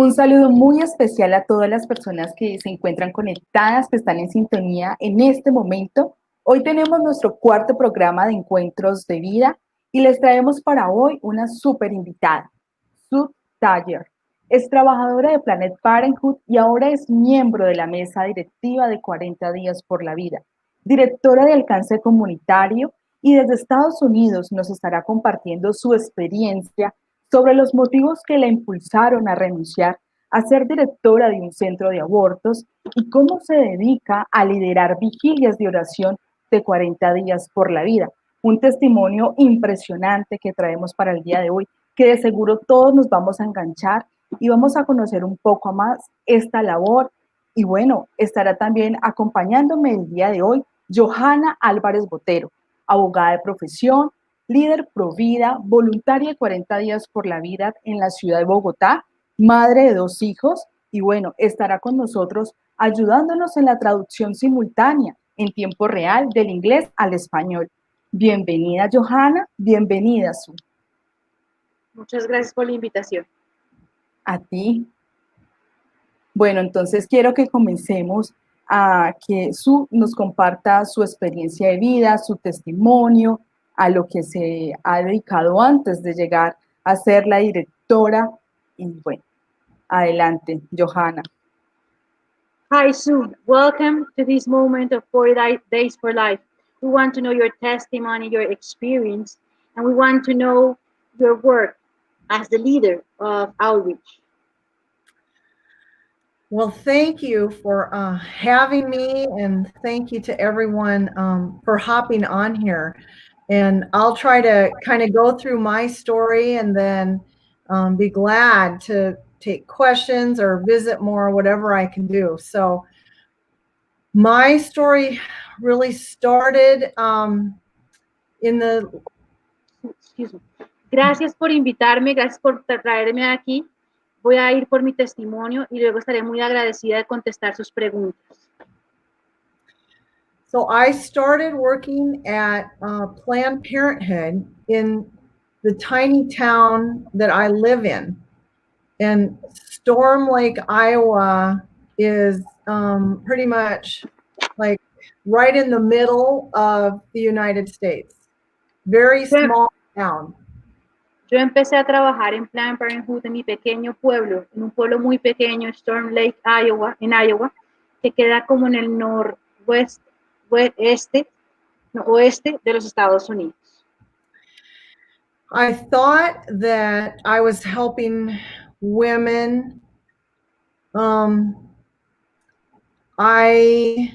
Un saludo muy especial a todas las personas que se encuentran conectadas, que están en sintonía en este momento. Hoy tenemos nuestro cuarto programa de Encuentros de Vida y les traemos para hoy una súper invitada, Sue Taller. Es trabajadora de Planet Parenthood y ahora es miembro de la mesa directiva de 40 días por la vida, directora de alcance comunitario y desde Estados Unidos nos estará compartiendo su experiencia sobre los motivos que la impulsaron a renunciar a ser directora de un centro de abortos y cómo se dedica a liderar vigilias de oración de 40 días por la vida. Un testimonio impresionante que traemos para el día de hoy, que de seguro todos nos vamos a enganchar y vamos a conocer un poco más esta labor. Y bueno, estará también acompañándome el día de hoy Johanna Álvarez Botero, abogada de profesión, líder pro vida, voluntaria de 40 días por la vida en la ciudad de Bogotá, madre de 2 hijos y bueno, estará con nosotros ayudándonos en la traducción simultánea en tiempo real del inglés al español. Bienvenida Johanna, bienvenida Su. Muchas gracias por la invitación. A ti. Bueno, entonces quiero que comencemos a que Su nos comparta su experiencia de vida, su testimonio, a lo que se ha dedicado antes de llegar a ser la directora. Y bueno, adelante, Johanna. Hi, Sue. Welcome to this moment of 40 Days for Life. We want to know your testimony, your experience, and we want to know your work as the leader of outreach. Well, thank you for having me, and thank you to everyone for hopping on here. And I'll try to kind of go through my story and then be glad to take questions or visit more, whatever I can do. So my story really started in the... Excuse me. Gracias por invitarme, gracias por traerme aquí. Voy a ir por mi testimonio y luego estaré muy agradecida de contestar sus preguntas. So I started working at Planned Parenthood in the tiny town that I live in. And Storm Lake, Iowa is pretty much like right in the middle of the United States. Very small town. Yo empecé a trabajar en Planned Parenthood en mi pequeño pueblo, en un pueblo muy pequeño, Storm Lake, Iowa, que queda como en el oeste de los Estados Unidos. I thought that I was helping women. I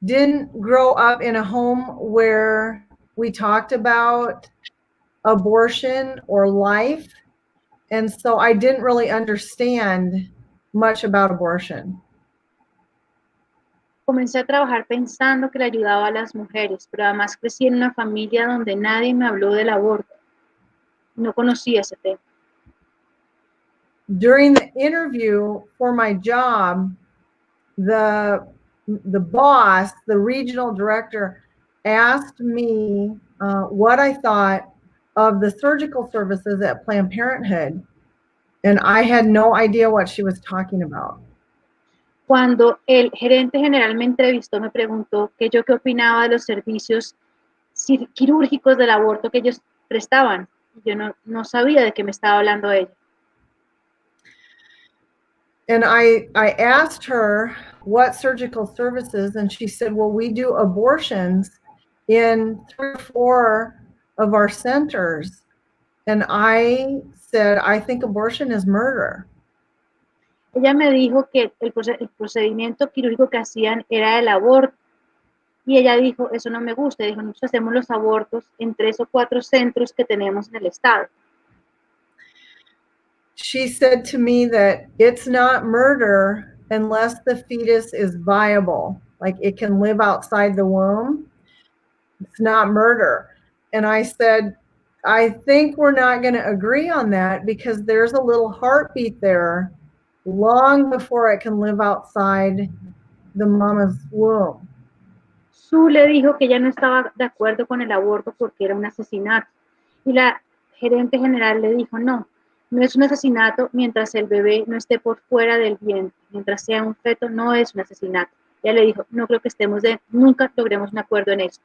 didn't grow up in a home where we talked about abortion or life, and so I didn't really understand much about abortion. Comencé a trabajar pensando que le ayudaba a las mujeres, pero además crecí en una familia donde nadie me habló del aborto. No conocía ese tema. During the interview for my job, the boss, the regional director, asked me what I thought of the surgical services at Planned Parenthood, and I had no idea what she was talking about. Cuando el gerente general me entrevistó, me preguntó que yo qué opinaba de los servicios quirúrgicos del aborto que ellos prestaban. Yo no sabía de qué me estaba hablando ella. And I asked her what surgical services, and she said, well, we do abortions in 3 or 4 of our centers. And I said, I think abortion is murder. Ella me dijo que el procedimiento quirúrgico que hacían era el aborto. Y ella dijo, eso no me gusta. Dijo, nosotros hacemos los abortos en 3 o 4 centros que tenemos en el estado. She said to me that it's not murder unless the fetus is viable, like it can live outside the womb. It's not murder. And I said, I think we're not going to agree on that because there's a little heartbeat there long before it can live outside the mama's womb. Sue le dijo que ella no estaba de acuerdo con el aborto porque era un asesinato. Y la gerente general le dijo, no, No es un asesinato mientras el bebé no esté por fuera del vientre. Mientras sea un feto, no es un asesinato. Ella le dijo, no creo que nunca logremos un acuerdo en esto.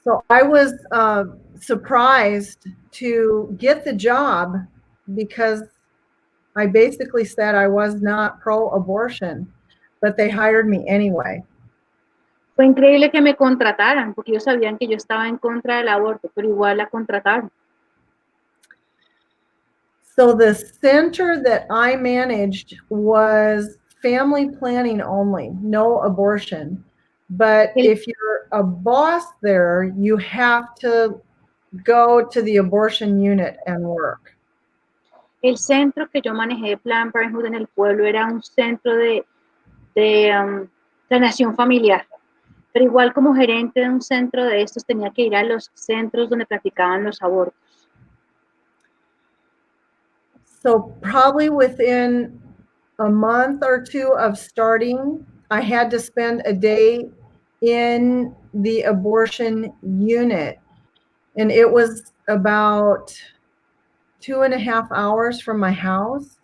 So I was surprised to get the job because I basically said I was not pro-abortion, but they hired me anyway. Fue increíble que me contrataran, porque ellos sabían que yo estaba en contra del aborto, pero igual la contrataron. So the center that I managed was family planning only, no abortion. But if you're a boss there, you have to go to the abortion unit and work. El centro que yo manejé de Planned Parenthood en el pueblo era un centro de planeación familiar. Pero igual como gerente de un centro de estos tenía que ir a los centros donde practicaban los abortos. So probably within a month or two of starting, I had to spend a day in the abortion unit. And it was about 2.5 hours from my house.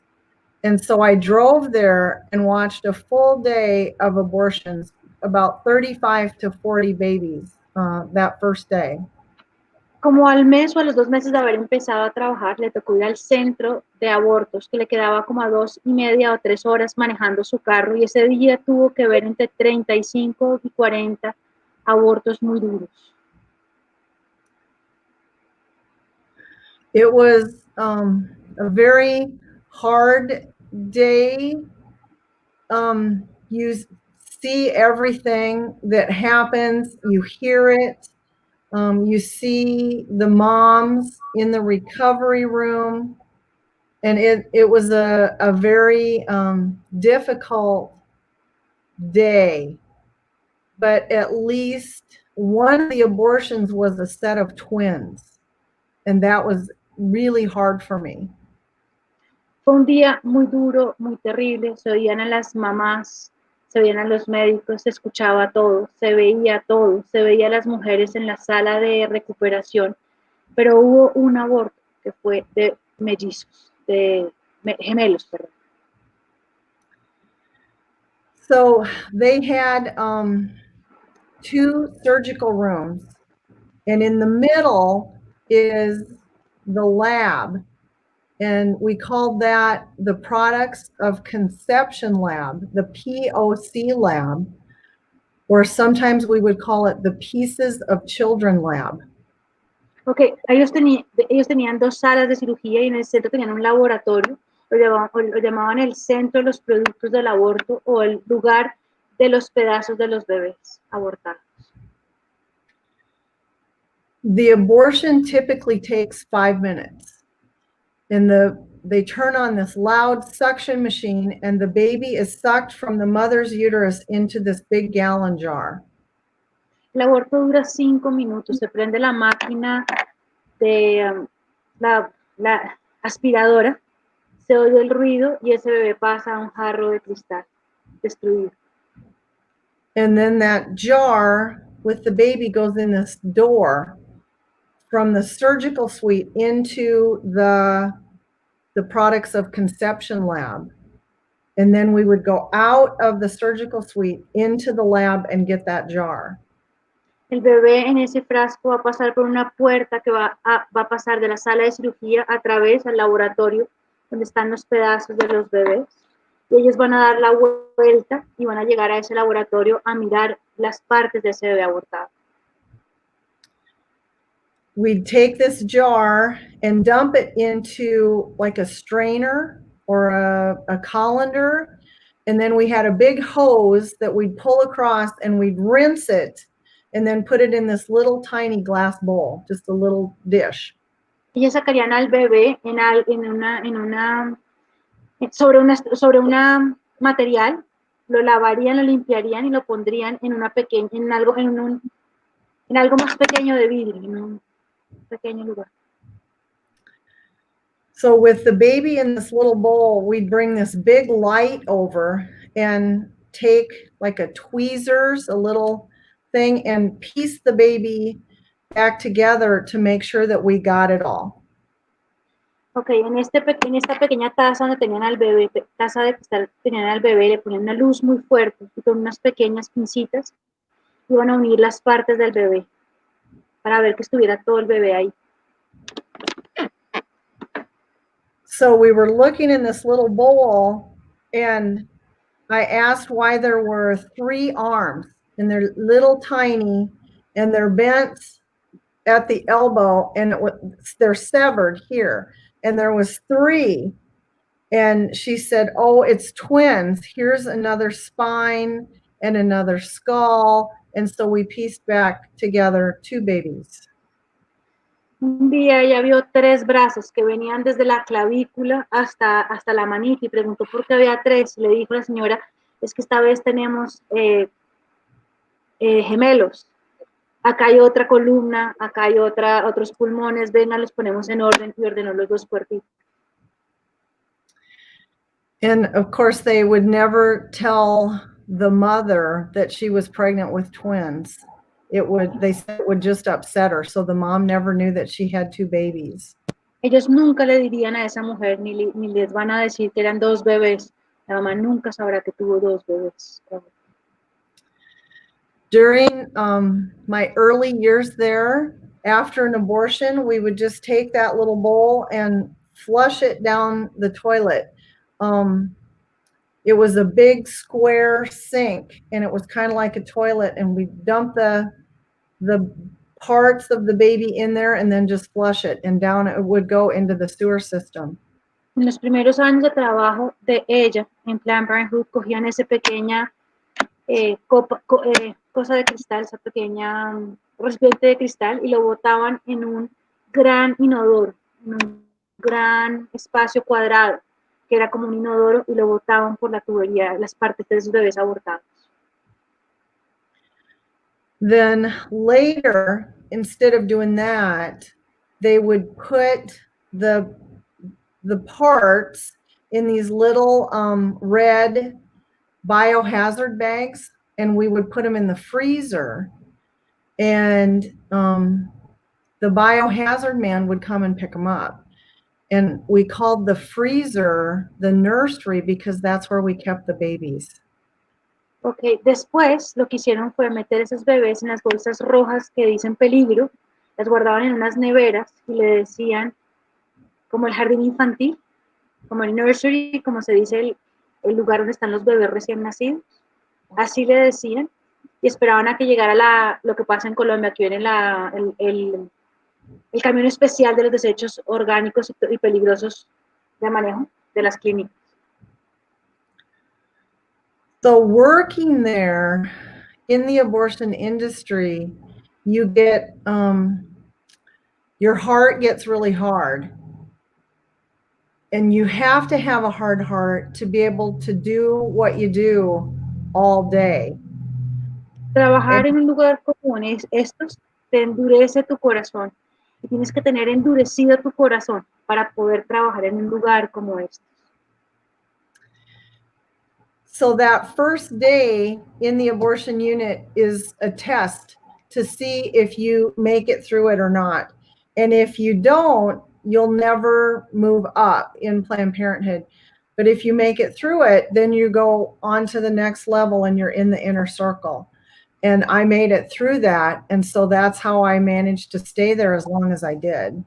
And so I drove there and watched a full day of abortions, about 35 to 40 babies that first day. Como al mes o a los 2 meses de haber empezado a trabajar, le tocó ir al centro de abortos, que le quedaba como a 2:30 o 3 horas manejando su carro, y ese día tuvo que ver entre 35 y 40 abortos muy duros. It was a very hard day. You see everything that happens, you hear it. You see the moms in the recovery room, and it was a very difficult day. But at least one of the abortions was a set of twins, and that was really hard for me. Fue un día muy duro, muy terrible, se oían a las mamás, se veían a los médicos, se escuchaba todo, se veía a las mujeres en la sala de recuperación, pero hubo un aborto que fue de mellizos, de gemelos, perdón. So they had 2 surgical rooms, and in the middle is the lab. And we called that the products of conception lab, the POC lab, or sometimes we would call it the pieces of children lab. Ok, ellos tenían 2 salas de cirugía y en el centro tenían un laboratorio, lo llamaban el centro de los productos del aborto o el lugar de los pedazos de los bebés abortados. The abortion typically takes 5 minutes. And they turn on this loud suction machine, and the baby is sucked from the mother's uterus into this big gallon jar. El aborto dura 5 minutos, se prende la máquina de la aspiradora, se oye el ruido y ese bebé pasa a un jarro de cristal destruido. And then that jar with the baby goes in this door from the surgical suite into the products of conception lab. And then we would go out of the surgical suite into the lab and get that jar. El bebé en ese frasco va a pasar por una puerta que va a pasar de la sala de cirugía a través al laboratorio donde están los pedazos de los bebés. Y ellos van a dar la vuelta y van a llegar a ese laboratorio a mirar las partes de ese bebé abortado. We'd take this jar and dump it into like a strainer or a colander. And then we had a big hose that we'd pull across and we'd rinse it and then put it in this little tiny glass bowl, just a little dish. Ellos sacarían al bebé sobre una material, lo lavarían, lo limpiarían y lo pondrían en algo más pequeño de vidrio, en un pequeño lugar. So with the baby in this little bowl, we'd bring this big light over and take like a tweezers, a little thing, and piece the baby back together to make sure that we got it all. Ok, en esta pequeña taza donde tenían al bebé, taza de cristal, tenían al bebé, le ponían una luz muy fuerte y con unas pequeñas pincitas iban a unir las partes del bebé para ver que estuviera todo el bebé ahí. So we were looking in this little bowl, and I asked why there were 3 arms, and they're little tiny, and they're bent at the elbow, and they're severed here, and there was 3. And she said, oh, it's twins. Here's another spine and another skull. And so we pieced back together 2 babies. Un día ella vio 3 brazos que venían desde la clavícula hasta la manita y preguntó por qué había 3. Le dijo la señora, es que esta vez tenemos gemelos. Acá hay otra columna, acá hay otros pulmones, venga, los ponemos en orden y ordenó los 2 cuerpitos. And of course, they would never tell the mother that she was pregnant with twins. They said it would just upset her. So the mom never knew that she had 2 babies. Ellos nunca le dirían a esa mujer, ni les van a decir que eran 2 bebés. La mamá nunca sabrá que tuvo 2 bebés. During my early years there, after an abortion, we would just take that little bowl and flush it down the toilet. It was a big square sink, and it was kind of like a toilet, and we dump the parts of the baby in there and then just flush it, and down it would go into the sewer system. En los primeros años de trabajo de ella en Planned Parenthood cogían esa pequeña cosa de cristal, esa pequeña recipiente de cristal y lo botaban en un gran inodoro, en un gran espacio cuadrado que era como un inodoro y lo botaban por la tubería, las partes de sus bebés abortados. Then later, instead of doing that, they would put the parts in these little red biohazard bags, and we would put them in the freezer, and the biohazard man would come and pick them up. And we called the freezer the nursery because that's where we kept the babies. Ok, después lo que hicieron fue meter esos bebés en las bolsas rojas que dicen peligro, las guardaban en unas neveras y le decían como el jardín infantil, como el nursery, como se dice el lugar donde están los bebés recién nacidos. Así le decían y esperaban a que llegara lo que pasa en Colombia, que viene el camión especial de los desechos orgánicos y peligrosos de manejo de las clínicas. So working there in the abortion industry, you get, your heart gets really hard. And you have to have a hard heart to be able to do what you do all day. Trabajar en un lugar como estos te endurece tu corazón y tienes que tener endurecido tu corazón para poder trabajar en un lugar como este. So that first day in the abortion unit is a test to see if you make it through it or not. And if you don't, you'll never move up in Planned Parenthood. But if you make it through it, then you go on to the next level and you're in the inner circle. And I made it through that. And so that's how I managed to stay there as long as I did.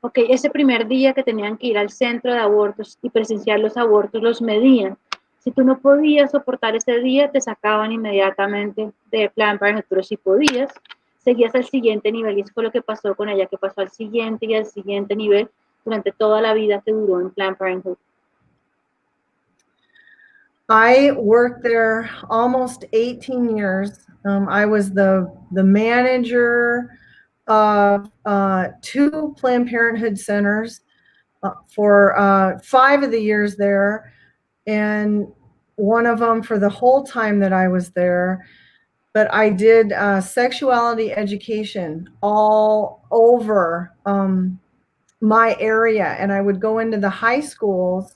Ok, ese primer día que tenían que ir al centro de abortos y presenciar los abortos, los medían. Si tú no podías soportar ese día, te sacaban inmediatamente de Planned Parenthood, pero si podías, seguías al siguiente nivel, y eso fue lo que pasó con ella, que pasó al siguiente y al siguiente nivel durante toda la vida que duró en Planned Parenthood. I worked there almost 18 years. I was the manager of 2 Planned Parenthood centers for 5 of the years there, and one of them for the whole time that I was there. But I did sexuality education all over my area, and I would go into the high schools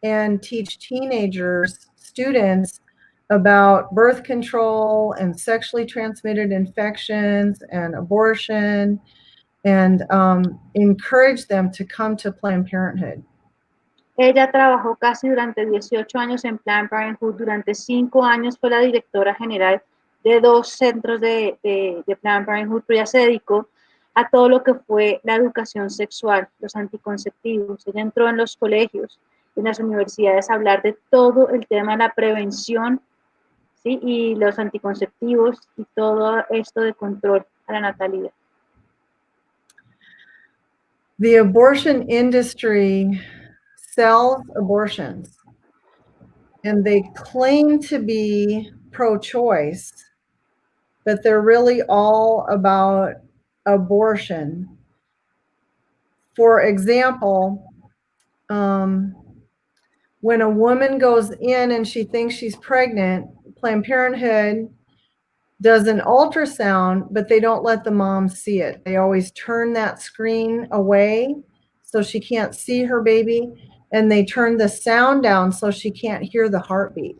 and teach teenagers, students, about birth control and sexually transmitted infections and abortion. and encourage them to come to Planned Parenthood. Ella trabajó casi durante 18 años en Planned Parenthood. Durante 5 años fue la directora general de 2 centros de Planned Parenthood, pero ella se dedicó a todo lo que fue la educación sexual, los anticonceptivos. Ella entró en los colegios, en las universidades a hablar de todo el tema de la prevención, ¿sí? Y los anticonceptivos y todo esto de control a la natalidad. The abortion industry sells abortions, and they claim to be pro-choice, but they're really all about abortion. For example, when a woman goes in and she thinks she's pregnant, Planned Parenthood does an ultrasound, but they don't let the mom see it. They always turn that screen away so she can't see her baby, and they turn the sound down so she can't hear the heartbeat.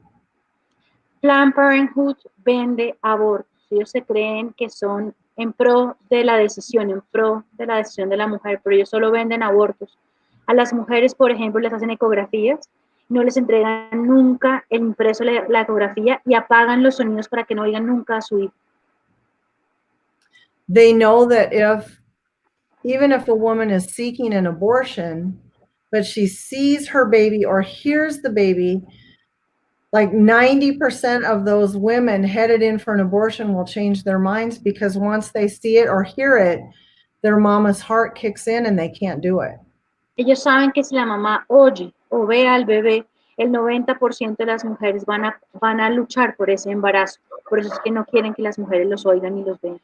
Planned Parenthood vende abortos. Ellos se creen que son en pro de la decisión, de la mujer, pero ellos solo venden abortos. A las mujeres, por ejemplo, les hacen ecografías, no les entregan nunca el impreso de la ecografía y apagan los sonidos para que no oigan nunca a su hijo. They know that even if a woman is seeking an abortion, but she sees her baby or hears the baby, like 90% of those women headed in for an abortion will change their minds, because once they see it or hear it, their mama's heart kicks in and they can't do it. Ellos saben que si la mamá oye o ve al bebé, el 90% de las mujeres van a luchar por ese embarazo. Por eso es que no quieren que las mujeres los oigan y los vean.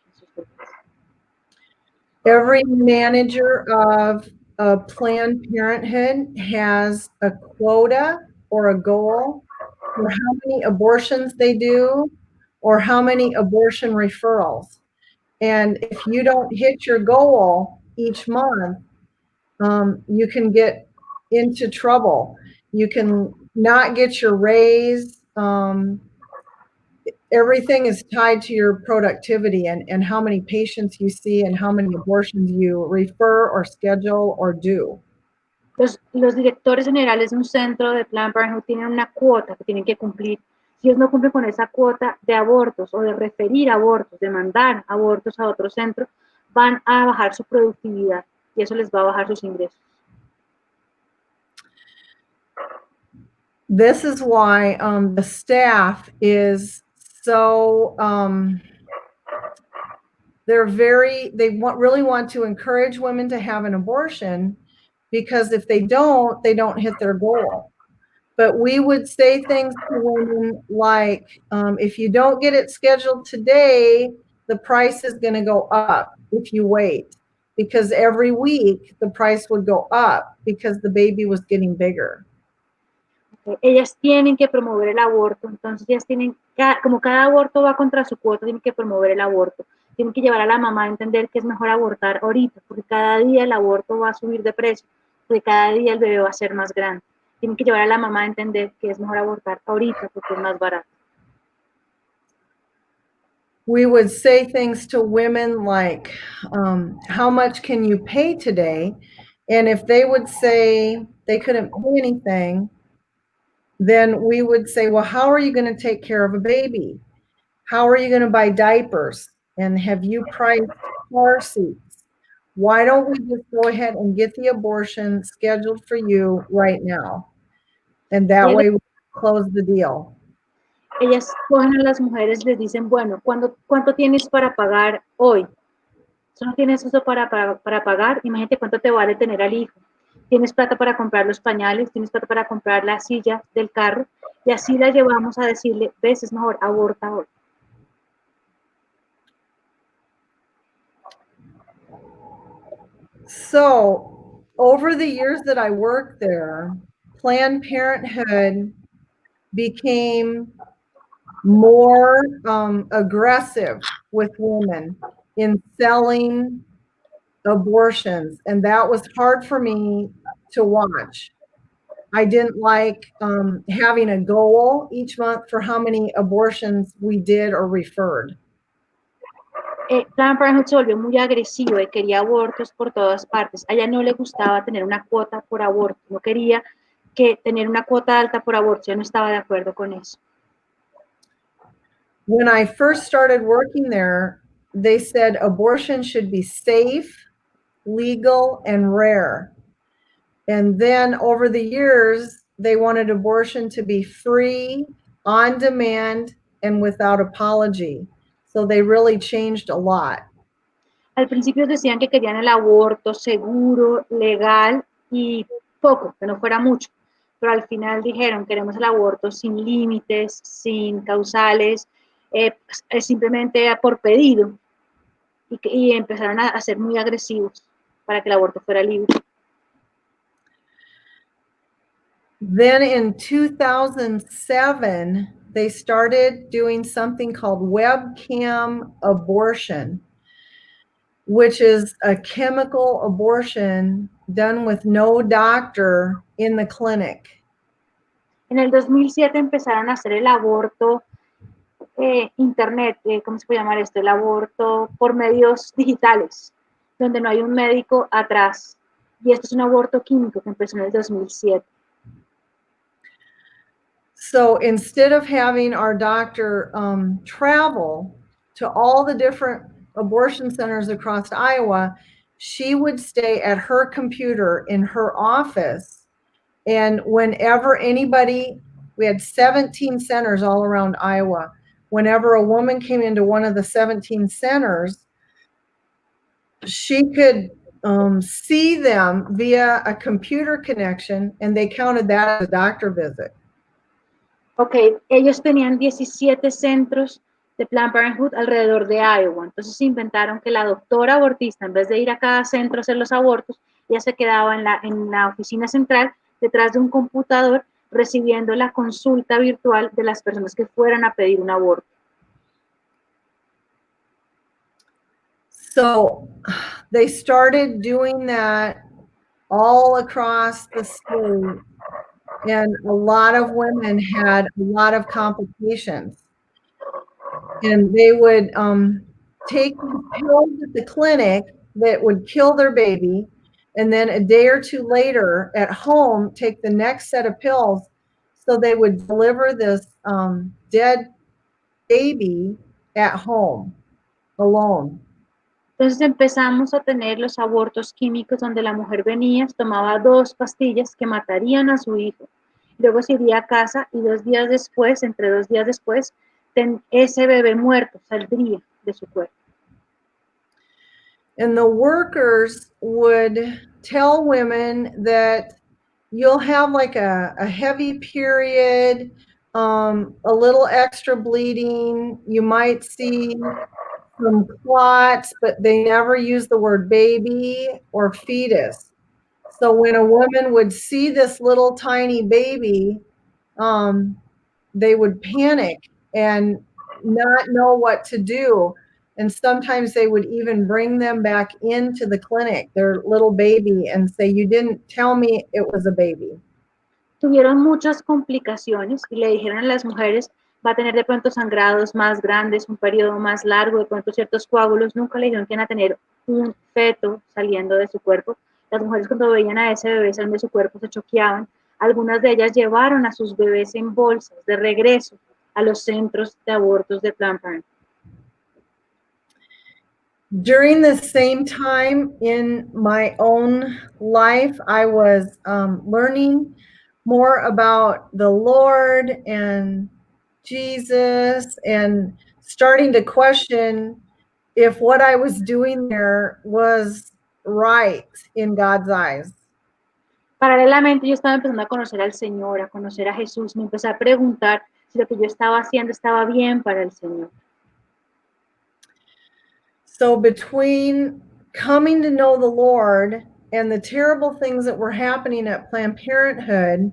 Every manager of a Planned Parenthood has a quota or a goal for how many abortions they do or how many abortion referrals. And if you don't hit your goal each month, you can get into trouble. You can not get your raise. Everything is tied to your productivity and how many patients you see and how many abortions you refer or schedule or do. Los directores generales de un centro de Planned Parenthood tienen una cuota que tienen que cumplir. Si ellos no cumplen con esa cuota de abortos o de referir abortos, de mandar abortos a otro centro, van a bajar su productividad y eso les va a bajar sus ingresos. This is why the staff is so really want to encourage women to have an abortion, because if they don't hit their goal. But we would say things to women like, if you don't get it scheduled today, the price is going to go up if you wait, because every week the price would go up because the baby was getting bigger. Ellas tienen que promover el aborto, entonces ellas tienen, como cada aborto va contra su cuota, tienen que promover el aborto, tienen que llevar a la mamá a entender que es mejor abortar ahorita, porque cada día el aborto va a subir de precio, porque cada día el bebé va a ser más grande. Tienen que llevar a la mamá a entender que es mejor abortar ahorita porque es más barato. We would say things to women like, how much can you pay today? And if they would say they couldn't pay anything, then we would say, well, how are you going to take care of a baby? How are you going to buy diapers? And have you priced car seats? Why don't we just go ahead and get the abortion scheduled for you right now? And that way we close the deal. Ellas cogen a las mujeres, les dicen, bueno, ¿cuánto tienes para pagar hoy? Si no tienes eso para pagar, imagínate cuánto te vale tener al hijo. Tienes plata para comprar los pañales, tienes plata para comprar la silla del carro, y así la llevamos a decirle, ves, es mejor, aborta hoy. So, over the years that I worked there, Planned Parenthood became more aggressive with women in selling abortions, and that was hard for me to watch. I didn't like having a goal each month for how many abortions we did or referred. Planned Parenthood se volvió muy agresivo y quería abortos por todas partes. A ella no le gustaba tener una cuota por aborto, no quería que tener una cuota alta por aborto, yo no estaba de acuerdo con eso. When I first started working there, they said abortion should be safe, legal, and rare. And then over the years, they wanted abortion to be free, on demand, and without apology. So they really changed a lot. Al principio decían que querían el aborto seguro, legal y poco, que no fuera mucho. Pero al final dijeron, queremos el aborto sin límites, sin causales, simplemente por pedido. Y empezaron a ser muy agresivos para que el aborto fuera libre. Then in 2007, they started doing something called webcam abortion, which is a chemical abortion done with no doctor in the clinic. En el 2007 empezaron a hacer el aborto internet, ¿cómo se puede llamar esto? El aborto por medios digitales, donde no hay un médico atrás. Y esto es un aborto químico que empezó en el 2007. So instead of having our doctor travel to all the different abortion centers across Iowa, she would stay at her computer in her office. And whenever anybody, we had 17 centers all around Iowa. Whenever a woman came into one of the 17 centers, she could see them via a computer connection, and they counted that as a doctor visit. Ok, ellos tenían 17 centros de Planned Parenthood alrededor de Iowa. Entonces inventaron que la doctora abortista, en vez de ir a cada centro a hacer los abortos, ella se quedaba en la oficina central detrás de un computador recibiendo la consulta virtual de las personas que fueran a pedir un aborto. So they started doing that all across the state, and a lot of women had a lot of complications. And they would take pills at the clinic that would kill their baby, and then a day or two later at home, take the next set of pills. So they would deliver this dead baby at home alone. Entonces empezamos a tener los abortos químicos donde la mujer venía, tomaba 2 pastillas que matarían a su hijo. Luego se iría a casa y 2 días después, entre 2 días después, ese bebé muerto saldría de su cuerpo. And the workers would tell women that you'll have like a heavy period, a little extra bleeding. You might see some clots, but they never use the word baby or fetus. So when a woman would see this little tiny baby, they would panic and not know what to do. And sometimes they would even bring them back into the clinic, their little baby, and say, you didn't tell me it was a baby. Tuvieron muchas complicaciones y le dijeron a las mujeres, va a tener de pronto sangrados más grandes, un periodo más largo, de pronto ciertos coágulos. Nunca le dijeron que iban a tener un feto saliendo de su cuerpo. Las mujeres cuando veían a ese bebé saliendo de su cuerpo se choqueaban. Algunas de ellas llevaron a sus bebés en bolsas de regreso a los centros de abortos de Planned Parenthood. During the same time in my own life, I was learning more about the Lord and Jesus, and starting to question if what I was doing there was right in God's eyes. Paralelamente yo estaba empezando a conocer al Señor, a conocer a Jesús. Me empecé a preguntar si lo que yo estaba haciendo estaba bien para el Señor. So between coming to know the Lord and the terrible things that were happening at Planned Parenthood,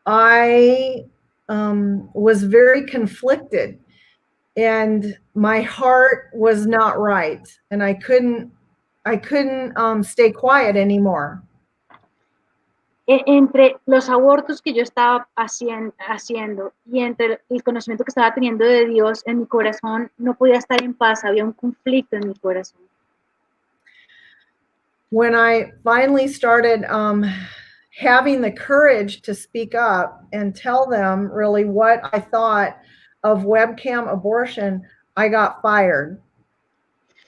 I was very conflicted, and my heart was not right, and I couldn't stay quiet anymore. Entre los abortos que yo estaba haciendo y entre el conocimiento que estaba teniendo de Dios en mi corazón, no podía estar en paz, había un conflicto en mi corazón. When I finally started having the courage to speak up and tell them really what I thought of webcam abortion, I got fired.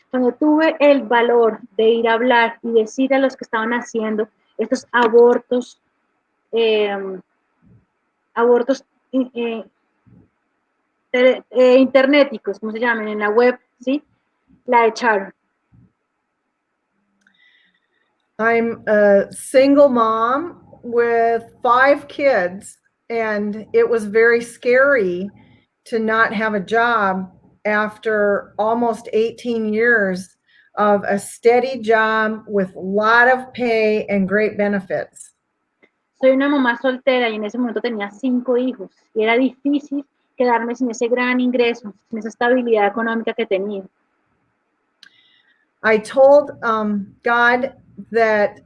Cuando tuve el valor de ir a hablar y decir a los que estaban haciendo estos abortos, internéticos, como se llaman, en la web, ¿sí? La echaron. I'm a single mom with 5 kids, and it was very scary to not have a job after almost 18 years of a steady job with a lot of pay and great benefits. Soy una mamá soltera y en ese momento tenía 5 hijos y era difícil quedarme sin ese gran ingreso, sin esa estabilidad económica que tenía. I told God that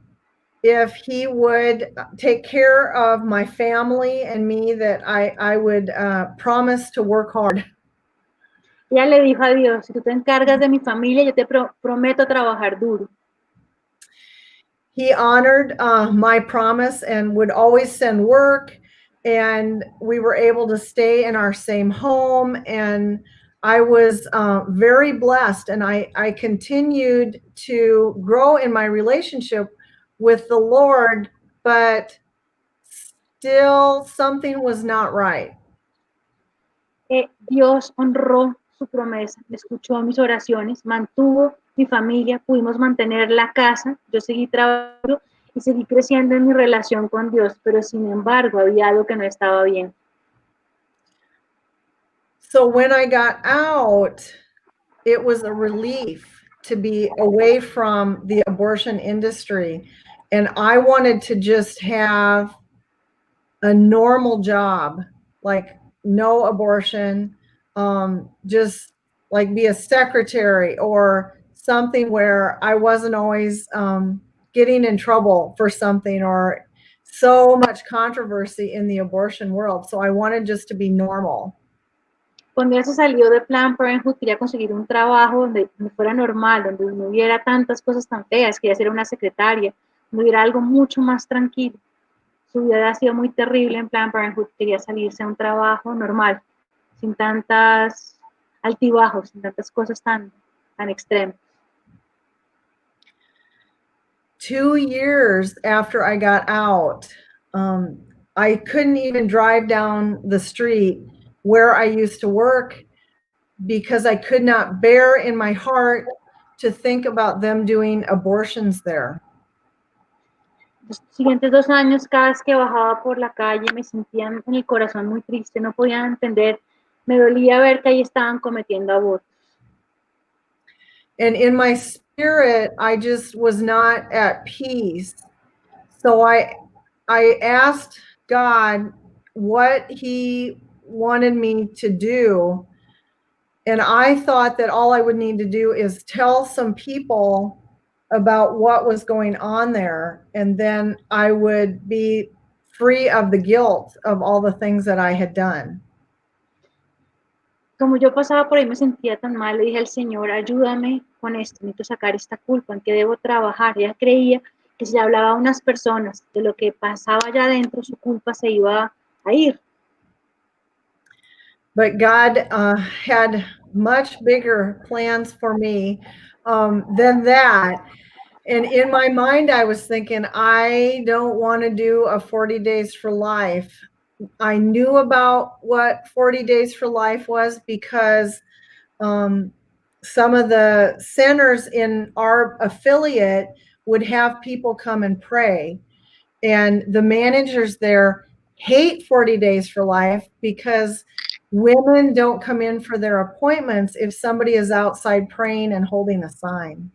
if he would take care of my family and me, that I would promise to work hard. Ella le dijo a Dios, si tú te encargas de mi familia, yo te prometo trabajar duro. He honored my promise and would always send work, and we were able to stay in our same home, and I was very blessed, and I continued to grow in my relationship with the Lord, but still something was not right. Dios honró su promesa, escuchó mis oraciones, mantuvo mi familia, pudimos mantener la casa, yo seguí trabajando y seguí creciendo en mi relación con Dios, pero sin embargo había algo que no estaba bien. So when I got out, it was a relief to be away from the abortion industry, and I wanted to just have a normal job, like no abortion, just like be a secretary or something where I wasn't always getting in trouble for something or so much controversy in the abortion world. So I wanted just to be normal. Cuando ella se salió de Planned Parenthood, quería conseguir un trabajo donde fuera normal, donde no hubiera tantas cosas tan feas, quería ser una secretaria, donde hubiera algo mucho más tranquilo. Su vida ha sido muy terrible en Planned Parenthood, quería salirse a un trabajo normal, sin tantas altibajos, sin tantas cosas tan extremas. 2 years after I got out, I couldn't even drive down the street where I used to work because I could not bear in my heart to think about them doing abortions there. Los siguientes 2 años, cada vez que bajaba por la calle, me sentía en el corazón muy triste, no podía entender, me dolía ver que ahí estaban cometiendo abortos. And in my spirit, I just was not at peace. So I asked God what he wanted me to do. And I thought that all I would need to do is tell some people about what was going on there. And then I would be free of the guilt of all the things that I had done. Como yo pasaba por ahí me sentía tan mal, le dije al Señor, ayúdame con esto, necesito sacar esta culpa, en qué debo trabajar. Ella creía que si le hablaba a unas personas de lo que pasaba allá adentro, su culpa se iba a ir. But God had much bigger plans for me than that. And in my mind, I was thinking, I don't want to do a 40 days for life. I knew about what 40 days for life was because some of the centers in our affiliate would have people come and pray. And the managers there hate 40 days for life because women don't come in for their appointments if somebody is outside praying and holding a sign.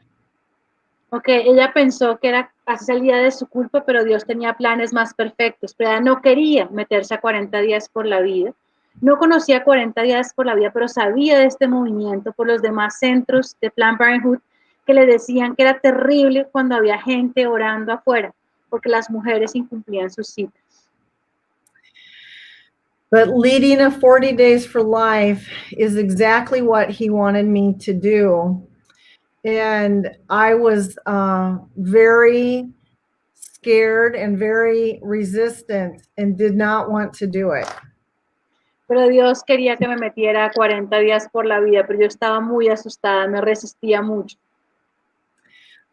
Okay, ella pensó que era así salida de su culpa, pero Dios tenía planes más perfectos. Pero ella no quería meterse a 40 días por la vida. No conocía 40 días por la vida, pero sabía de este movimiento por los demás centros de Planned Parenthood que le decían que era terrible cuando había gente orando afuera, porque las mujeres incumplían sus citas. But leading a 40 days for life is exactly what he wanted me to do. And I was very scared and very resistant and did not want to do it. Pero Dios quería que me metiera 40 días por la vida, pero yo estaba muy asustada, me resistía mucho.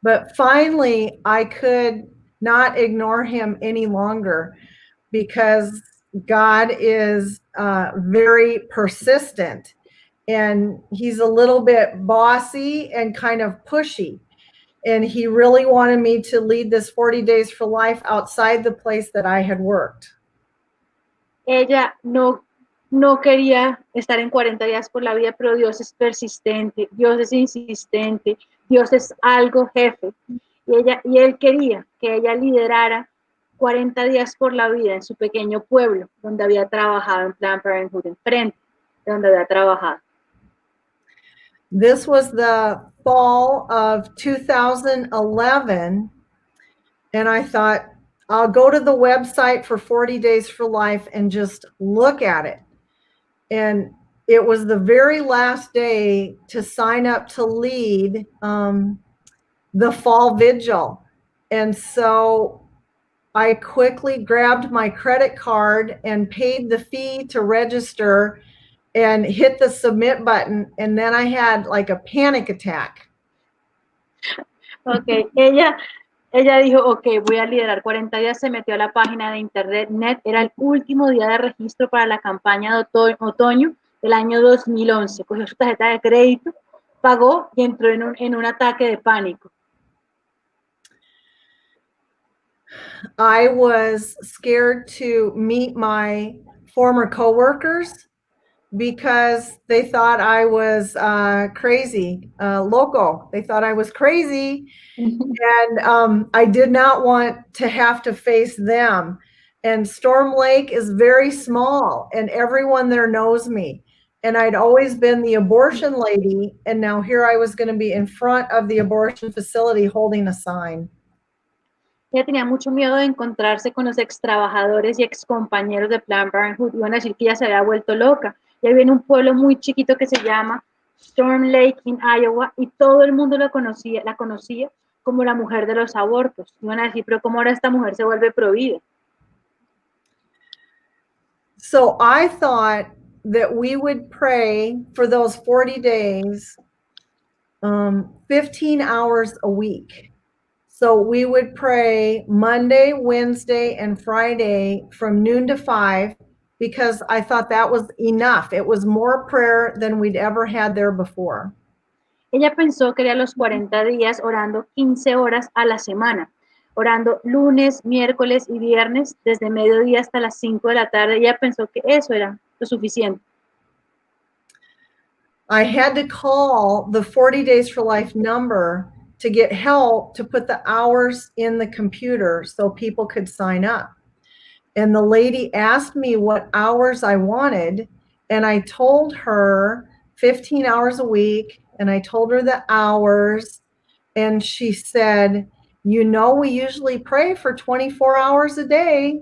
But finally, I could not ignore him any longer because God is very persistent, and he's a little bit bossy and kind of pushy. And he really wanted me to lead this 40 days for life outside the place that I had worked. Ella no quería estar en 40 días por la vida, pero Dios es persistente, Dios es insistente, Dios es algo jefe. Y él quería que ella liderara 40 días por la vida en su pequeño pueblo, donde había trabajado en Planned Parenthood, enfrente de donde había trabajado. This was the fall of 2011, and I thought, I'll go to the website for 40 Days for Life and just look at it. And it was the very last day to sign up to lead the fall vigil. And so I quickly grabbed my credit card and paid the fee to register and hit the submit button. And then I had like a panic attack. Okay, ella dijo, ok, voy a liderar 40 días, se metió a la página de internet, era el último día de registro para la campaña de otoño del año 2011. Cogió su tarjeta de crédito, pagó y entró en un ataque de pánico. I was scared to meet my former coworkers because they thought I was crazy, loco. They thought I was crazy. And I did not want to have to face them. And Storm Lake is very small, and everyone there knows me. And I'd always been the abortion lady, and now here I was going to be in front of the abortion facility holding a sign. Ella tenía mucho miedo de encontrarse con los ex trabajadores y ex compañeros de Planned Parenthood. Iban a decir que ella se había vuelto loca. Ella vive en un pueblo muy chiquito que se llama Storm Lake en Iowa, y todo el mundo la conocía como la mujer de los abortos. Iban a decir, pero ¿cómo ahora esta mujer se vuelve provida? So I thought that we would pray for those 40 days, 15 hours a week. So we would pray Monday, Wednesday, and Friday from noon to 5, because I thought that was enough. It was more prayer than we'd ever had there before. Ella pensó que era los 40 días orando 15 horas a la semana, orando lunes, miércoles y viernes desde mediodía hasta las 5 de la tarde. Ella pensó que eso era lo suficiente. I had to call the 40 Days for Life number to get help to put the hours in the computer so people could sign up. And the lady asked me what hours I wanted, and I told her 15 hours a week, and I told her the hours, and she said, you know, we usually pray for 24 hours a day.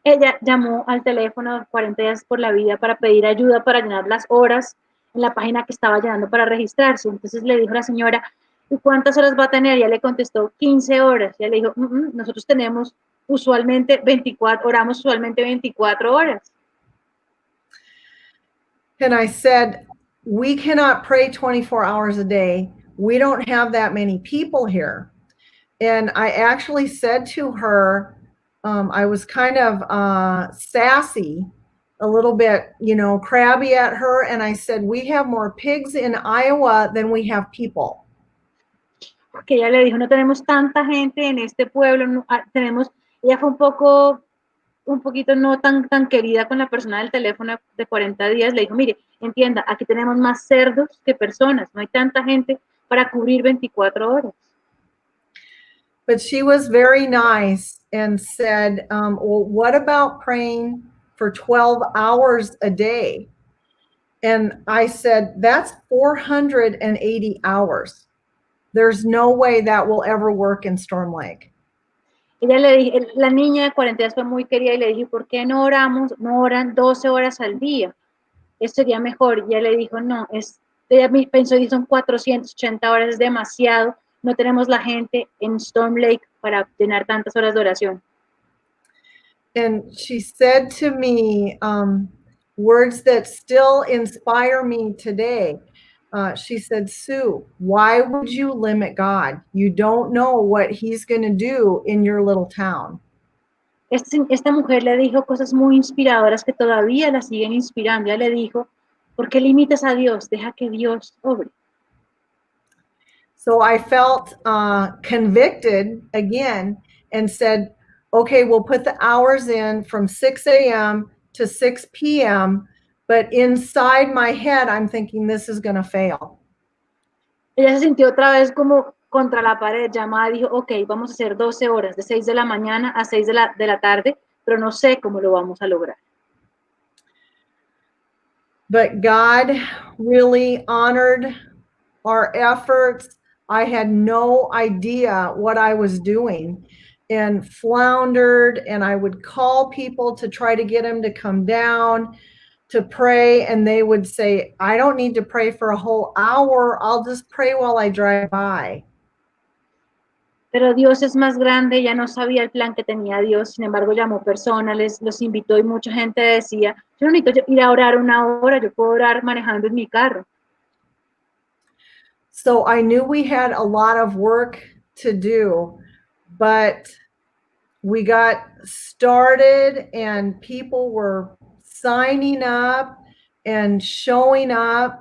Ella llamó al teléfono 40 días por la vida para pedir ayuda para llenar las horas en la página que estaba llenando para registrarse. Entonces le dijo a la señora, ¿y cuántas horas va a tener? Y ella le contestó 15 horas. Y ella le dijo, nosotros tenemos usualmente 24, oramos usualmente 24 horas. And I said, we cannot pray 24 hours a day. We don't have that many people here. And I actually said to her, I was kind of sassy, a little bit, crabby at her. And I said, we have more pigs in Iowa than we have people. Porque ella le dijo, no tenemos tanta gente en este pueblo, ella fue un poquito no tan querida con la persona del teléfono de 40 días. Le dijo, mire, entienda, aquí tenemos más cerdos que personas, no hay tanta gente para cubrir 24 horas. But she was very nice and said, well, what about praying for 12 hours a day? And I said, that's 480 hours. There's no way that will ever work in Storm Lake. Ella le dije, la niña de 40 días fue muy querida y le dije, ¿por qué no oramos, no oran 12 horas al día? Eso sería mejor. Y ella le dijo, no, ella pensó y son 480 horas, es demasiado. No tenemos la gente en Storm Lake para llenar tantas horas de oración. And she said to me words that still inspire me today. She said, Sue, why would you limit God? You don't know what he's going to do in your little town. Esta mujer le dijo cosas muy inspiradoras que todavía la siguen inspirando. Ella le dijo, ¿por qué limitas a Dios? Deja que Dios obre. So I felt convicted again and said, okay, we'll put the hours in from 6 a.m. to 6 p.m., but inside my head, I'm thinking this is going to fail. Ella se sintió otra vez como contra la pared, llamada, dijo, ok, vamos a hacer 12 horas, de 6 de la mañana a 6 de la tarde, pero no sé cómo lo vamos a lograr. But God really honored our efforts. I had no idea what I was doing and floundered, and I would call people to try to get them to come down to pray, and they would say, I don't need to pray for a whole hour. I'll just pray while I drive by. Pero Dios es más grande, ella no sabía el plan que tenía Dios, sin embargo llamó personas, los invitó y mucha gente decía, yo no necesito ir a orar una hora, yo puedo orar manejando en mi carro. So I knew we had a lot of work to do, but we got started and people were signing up and showing up.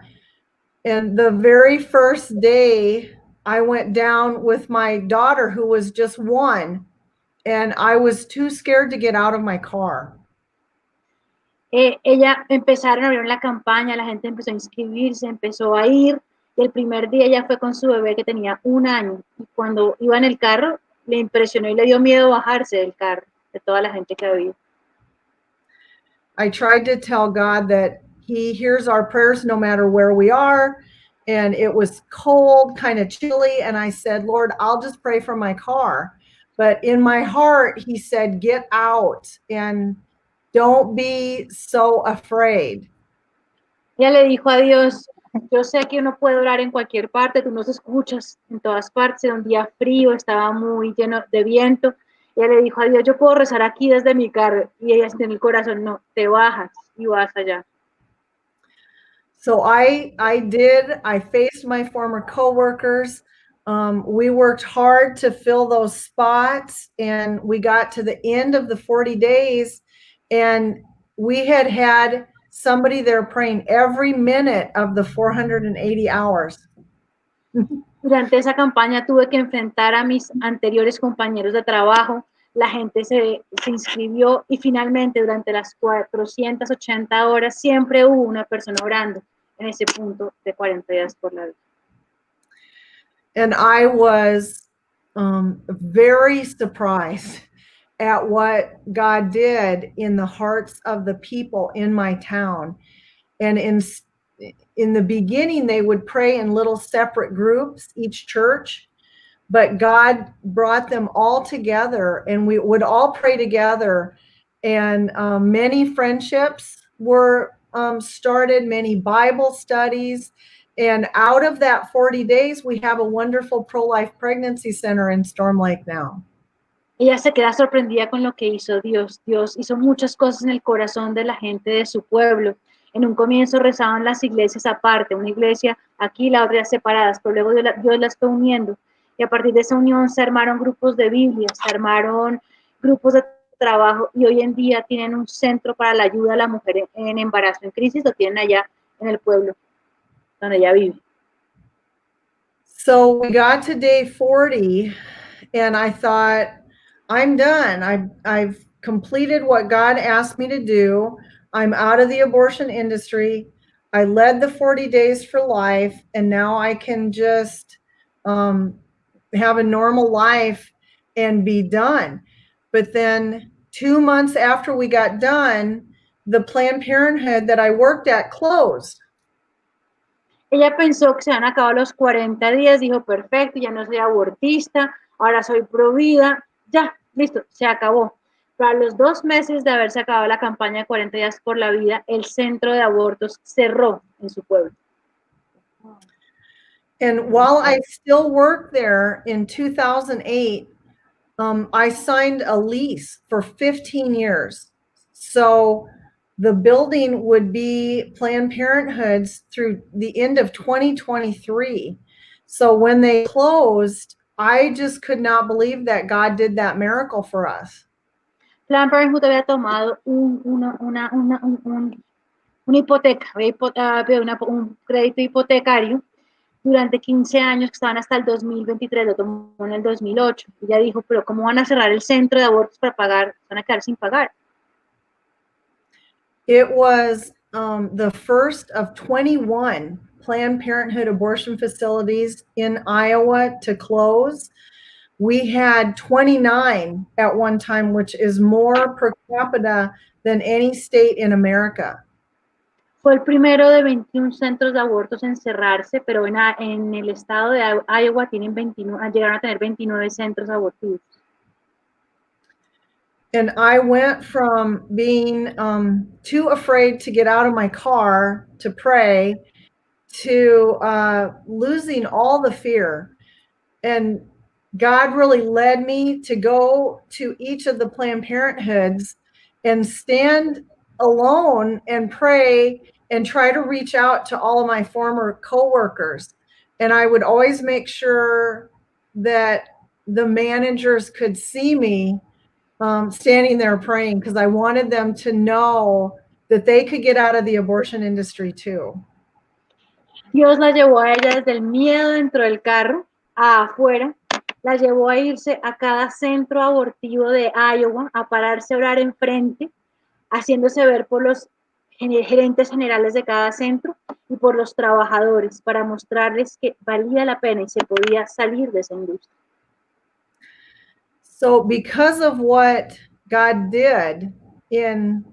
And the very first day, I went down with my daughter, who was just 1, and I was too scared to get out of my car. Ella empezaron a abrir la campaña, la gente empezó a inscribirse, empezó a ir, y el primer día ella fue con su bebé que tenía 1 año, y cuando iba en el carro, le impresionó y le dio miedo bajarse del carro, de toda la gente que había. I tried to tell God that he hears our prayers no matter where we are. And it was cold, kind of chilly. And I said, Lord, I'll just pray from my car. But in my heart, he said, get out and don't be so afraid. Ella le dijo a Dios, yo sé que uno puede orar en cualquier parte, tú nos escuchas en todas partes, era un día frío, estaba muy lleno de viento. Ella le dijo a Dios, yo puedo rezar aquí desde mi carro. Y ella en el corazón, no, te bajas y vas allá. So I faced my former coworkers. We worked hard to fill those spots, and we got to the end of the 40 days, and we had somebody there praying every minute of the 480 hours. Durante esa campaña tuve que enfrentar a mis anteriores compañeros de trabajo. La gente se inscribió y finalmente durante las 480 horas siempre hubo una persona orando en ese punto de 40 días por la vida. And I was very surprised at what God did in the hearts of the people in my town. And in the beginning, they would pray in little separate groups, each church. But God brought them all together, and we would all pray together. And many friendships were started, many Bible studies. And out of that 40 days, we have a wonderful pro-life pregnancy center in Storm Lake now. Ella se queda sorprendida con lo que hizo Dios. Dios hizo muchas cosas en el corazón de la gente de su pueblo. En un comienzo rezaban las iglesias aparte, una iglesia aquí, la otra separadas, pero luego Dios las fue uniendo. Y a partir de esa unión se armaron grupos de Biblias, se armaron grupos de trabajo y hoy en día tienen un centro para la ayuda a la mujer en embarazo en crisis, lo tienen allá en el pueblo donde ella vive. So we got to day 40 and I thought, I'm done. I've completed what God asked me to do. I'm out of the abortion industry. I led the 40 days for life, and now I can just have a normal life and be done. But then 2 months after we got done, the Planned Parenthood that I worked at closed. Ella pensó que se han acabado los 40 días, dijo, perfecto, ya no soy abortista, ahora soy pro vida, ya Listo, se acabó. Pero a los 2 meses de haberse acabado la campaña de 40 días por la vida, el centro de abortos cerró en su pueblo. And while I still worked there in 2008, I signed a lease for 15 years. So the building would be Planned Parenthood's through the end of 2023. So when they closed, I just could not believe that God did that miracle for us. Planned Parenthood había tomado una hipoteca, un crédito hipotecario durante 15 años que estaban hasta el 2023, lo tomó en el 2008. Y ella dijo, pero ¿cómo van a cerrar el centro de abortos para pagar? Van a quedar sin pagar. It was the first of 21 Planned Parenthood abortion facilities in Iowa to close. We had 29 at one time, which is more per capita than any state in America. Fue el primero de 21 centros de abortos en cerrarse, pero en el estado de Iowa tienen 29, llegaron a tener 29 centros abortivos. And I went from being too afraid to get out of my car to pray to losing all the fear. And God really led me to go to each of the Planned Parenthoods and stand alone and pray and try to reach out to all of my former coworkers. And I would always make sure that the managers could see me standing there praying, because I wanted them to know that they could get out of the abortion industry too. Dios la llevó a ella desde el miedo dentro del carro a afuera, la llevó a irse a cada centro abortivo de Iowa, a pararse a orar enfrente, haciéndose ver por los gerentes generales de cada centro y por los trabajadores para mostrarles que valía la pena y se podía salir de esa industria. So because of what God did in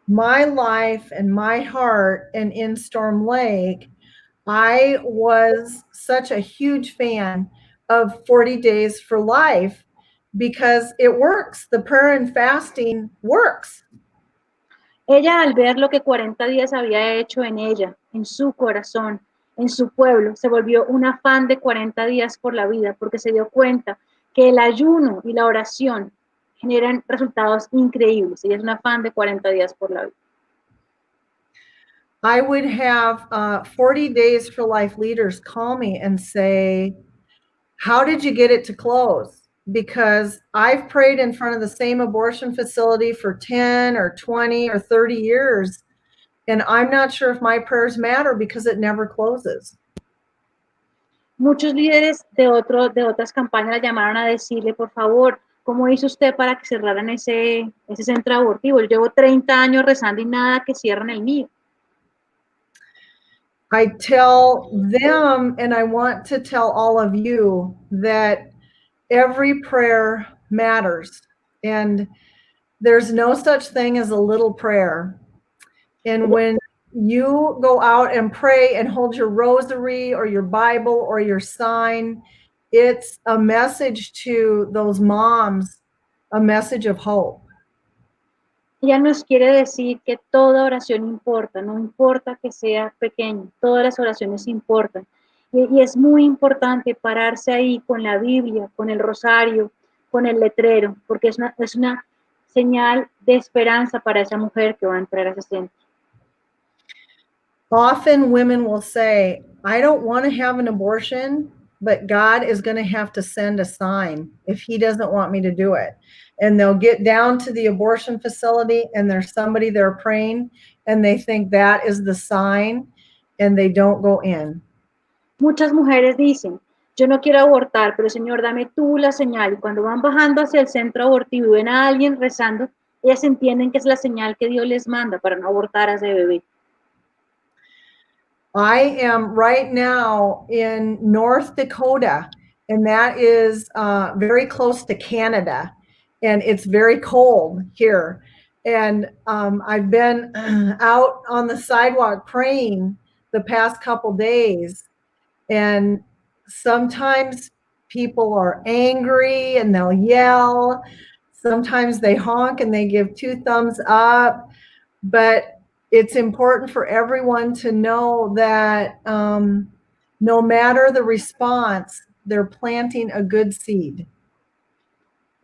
my life and my heart and in Storm Lake, I was such a huge fan of 40 Days for Life because it works. The prayer and fasting works. Ella, al ver lo que 40 días había hecho en ella, en su corazón, en su pueblo, se volvió una fan de 40 días por la vida porque se dio cuenta que el ayuno y la oración generan resultados increíbles. Ella es una fan de 40 días por la vida. I would have 40 Days for Life leaders call me and say, how did you get it to close? Because I've prayed in front of the same abortion facility for 10 or 20 or 30 years, and I'm not sure if my prayers matter because it never closes. Muchos líderes de otras campañas la llamaron a decirle, por favor, ¿cómo hizo usted para que cerraran ese centro abortivo? Yo llevo 30 años rezando y nada que cierran el mío. I tell them, and I want to tell all of you, that every prayer matters, and there's no such thing as a little prayer. And when you go out and pray and hold your rosary or your Bible or your sign, it's a message to those moms, a message of hope. Ella nos quiere decir que toda oración importa, no importa que sea pequeña, todas las oraciones importan. Y es muy importante pararse ahí con la Biblia, con el rosario, con el letrero, porque es una señal de esperanza para esa mujer que va a entrar a ese centro. Often women will say, I don't want to have an abortion, but God is going to have to send a sign if he doesn't want me to do it. And they'll get down to the abortion facility and there's somebody there praying and they think that is the sign and they don't go in. Muchas mujeres dicen, yo no quiero abortar, pero Señor, dame tú la señal. Y cuando van bajando hacia el centro abortivo y ven a alguien rezando, ellas entienden que es la señal que Dios les manda para no abortar a ese bebé. I am right now in North Dakota, and that is very close to Canada, and it's very cold here. And I've been out on the sidewalk praying the past couple days, and sometimes people are angry and they'll yell, sometimes they honk and they give 2 thumbs up, but it's important for everyone to know that no matter the response, they're planting a good seed.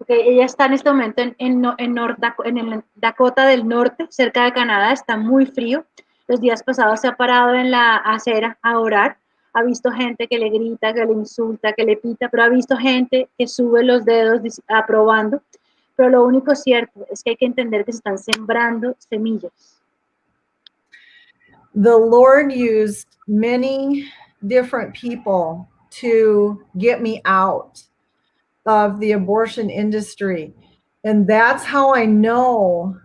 Okay, ella está en este momento en el Dakota del Norte, cerca de Canadá, está muy frío. Los días pasados se ha parado en la acera a orar. Ha visto gente que le grita, que le insulta, que le pita, pero ha visto gente que sube los dedos aprobando. Pero lo único cierto es que hay que entender que se están sembrando semillas. The Lord used many different people to get me out of the abortion industry. And that's how I know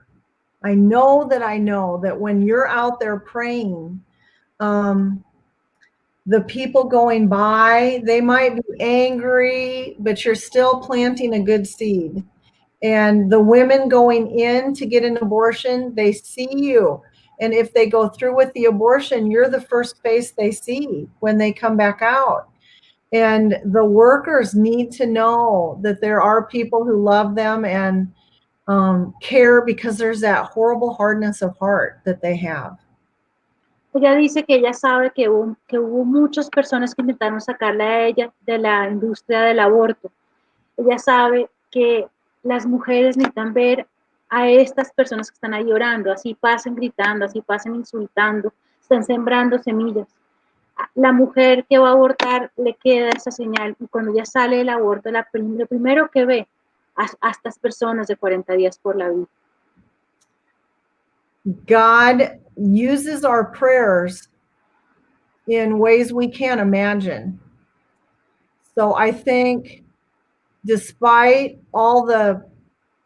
that when you're out there praying, the people going by, they might be angry, but you're still planting a good seed. And the women going in to get an abortion, they see you. And if they go through with the abortion, you're the first face they see when they come back out. And the workers need to know that there are people who love them and care, because there's that horrible hardness of heart that they have. Ella dice que ella sabe que hubo muchas personas que intentaron sacarla a ella de la industria del aborto. Ella sabe que las mujeres necesitan ver a estas personas que están ahí orando, así pasen gritando, así pasen insultando, están sembrando semillas. La mujer que va a abortar le queda esa señal, y cuando ya sale del aborto, lo primero que ve a estas personas de 40 días por la vida. God uses our prayers in ways we can't imagine. So I think despite all the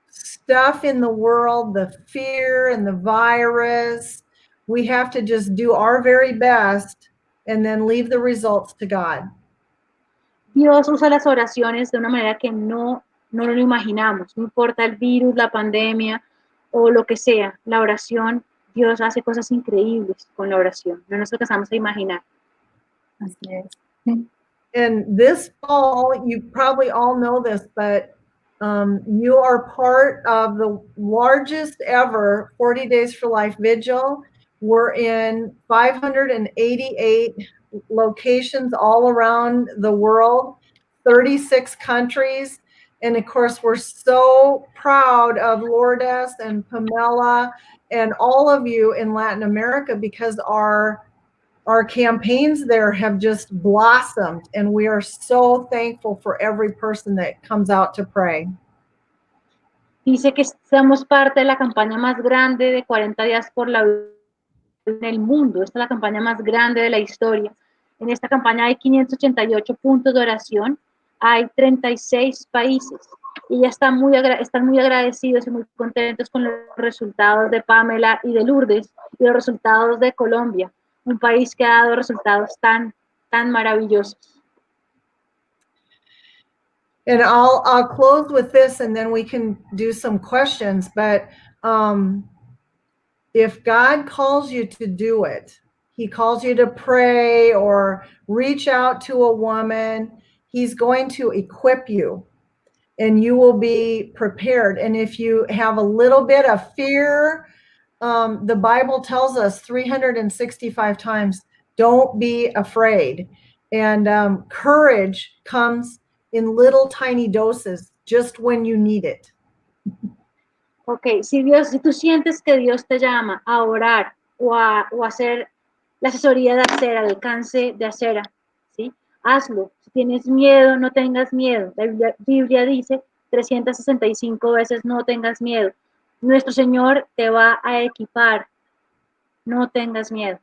stuff in the world, the fear and the virus, we have to just do our very best and then leave the results to God. Dios usa las oraciones de una manera que no lo imaginamos. No importa el virus, la pandemia o lo que sea, la oración, Dios hace cosas increíbles con la oración. No nos alcanzamos a imaginar. Así es. And this fall, you probably all know this, but you are part of the largest ever 40 Days for Life vigil. We're in 588 locations all around the world, 36 countries. And of course, we're so proud of Lourdes and Pamela and all of you in Latin America, because our campaigns there have just blossomed, and we are so thankful for every person that comes out to pray. Dice que somos parte de la campaña más grande de 40 días por la vida en el mundo. Esta es la campaña más grande de la historia. En esta campaña hay 588 puntos de oración, hay 36 países. Y ya están muy agradecidos y muy contentos con los resultados de Pamela y de Lourdes, y los resultados de Colombia, un país que ha dado resultados tan maravillosos. And I'll close with this, and then we can do some questions. But if God calls you to do it, he calls you to pray or reach out to a woman, he's going to equip you, and you will be prepared. And if you have a little bit of fear, the Bible tells us 365 times, don't be afraid. And courage comes in little tiny doses, just when you need it. Ok, si tú sientes que Dios te llama a orar o a hacer la asesoría de acera, el alcance de acera, ¿sí? Hazlo. Si tienes miedo, no tengas miedo. La Biblia dice 365 veces, no tengas miedo. Nuestro Señor te va a equipar. No tengas miedo.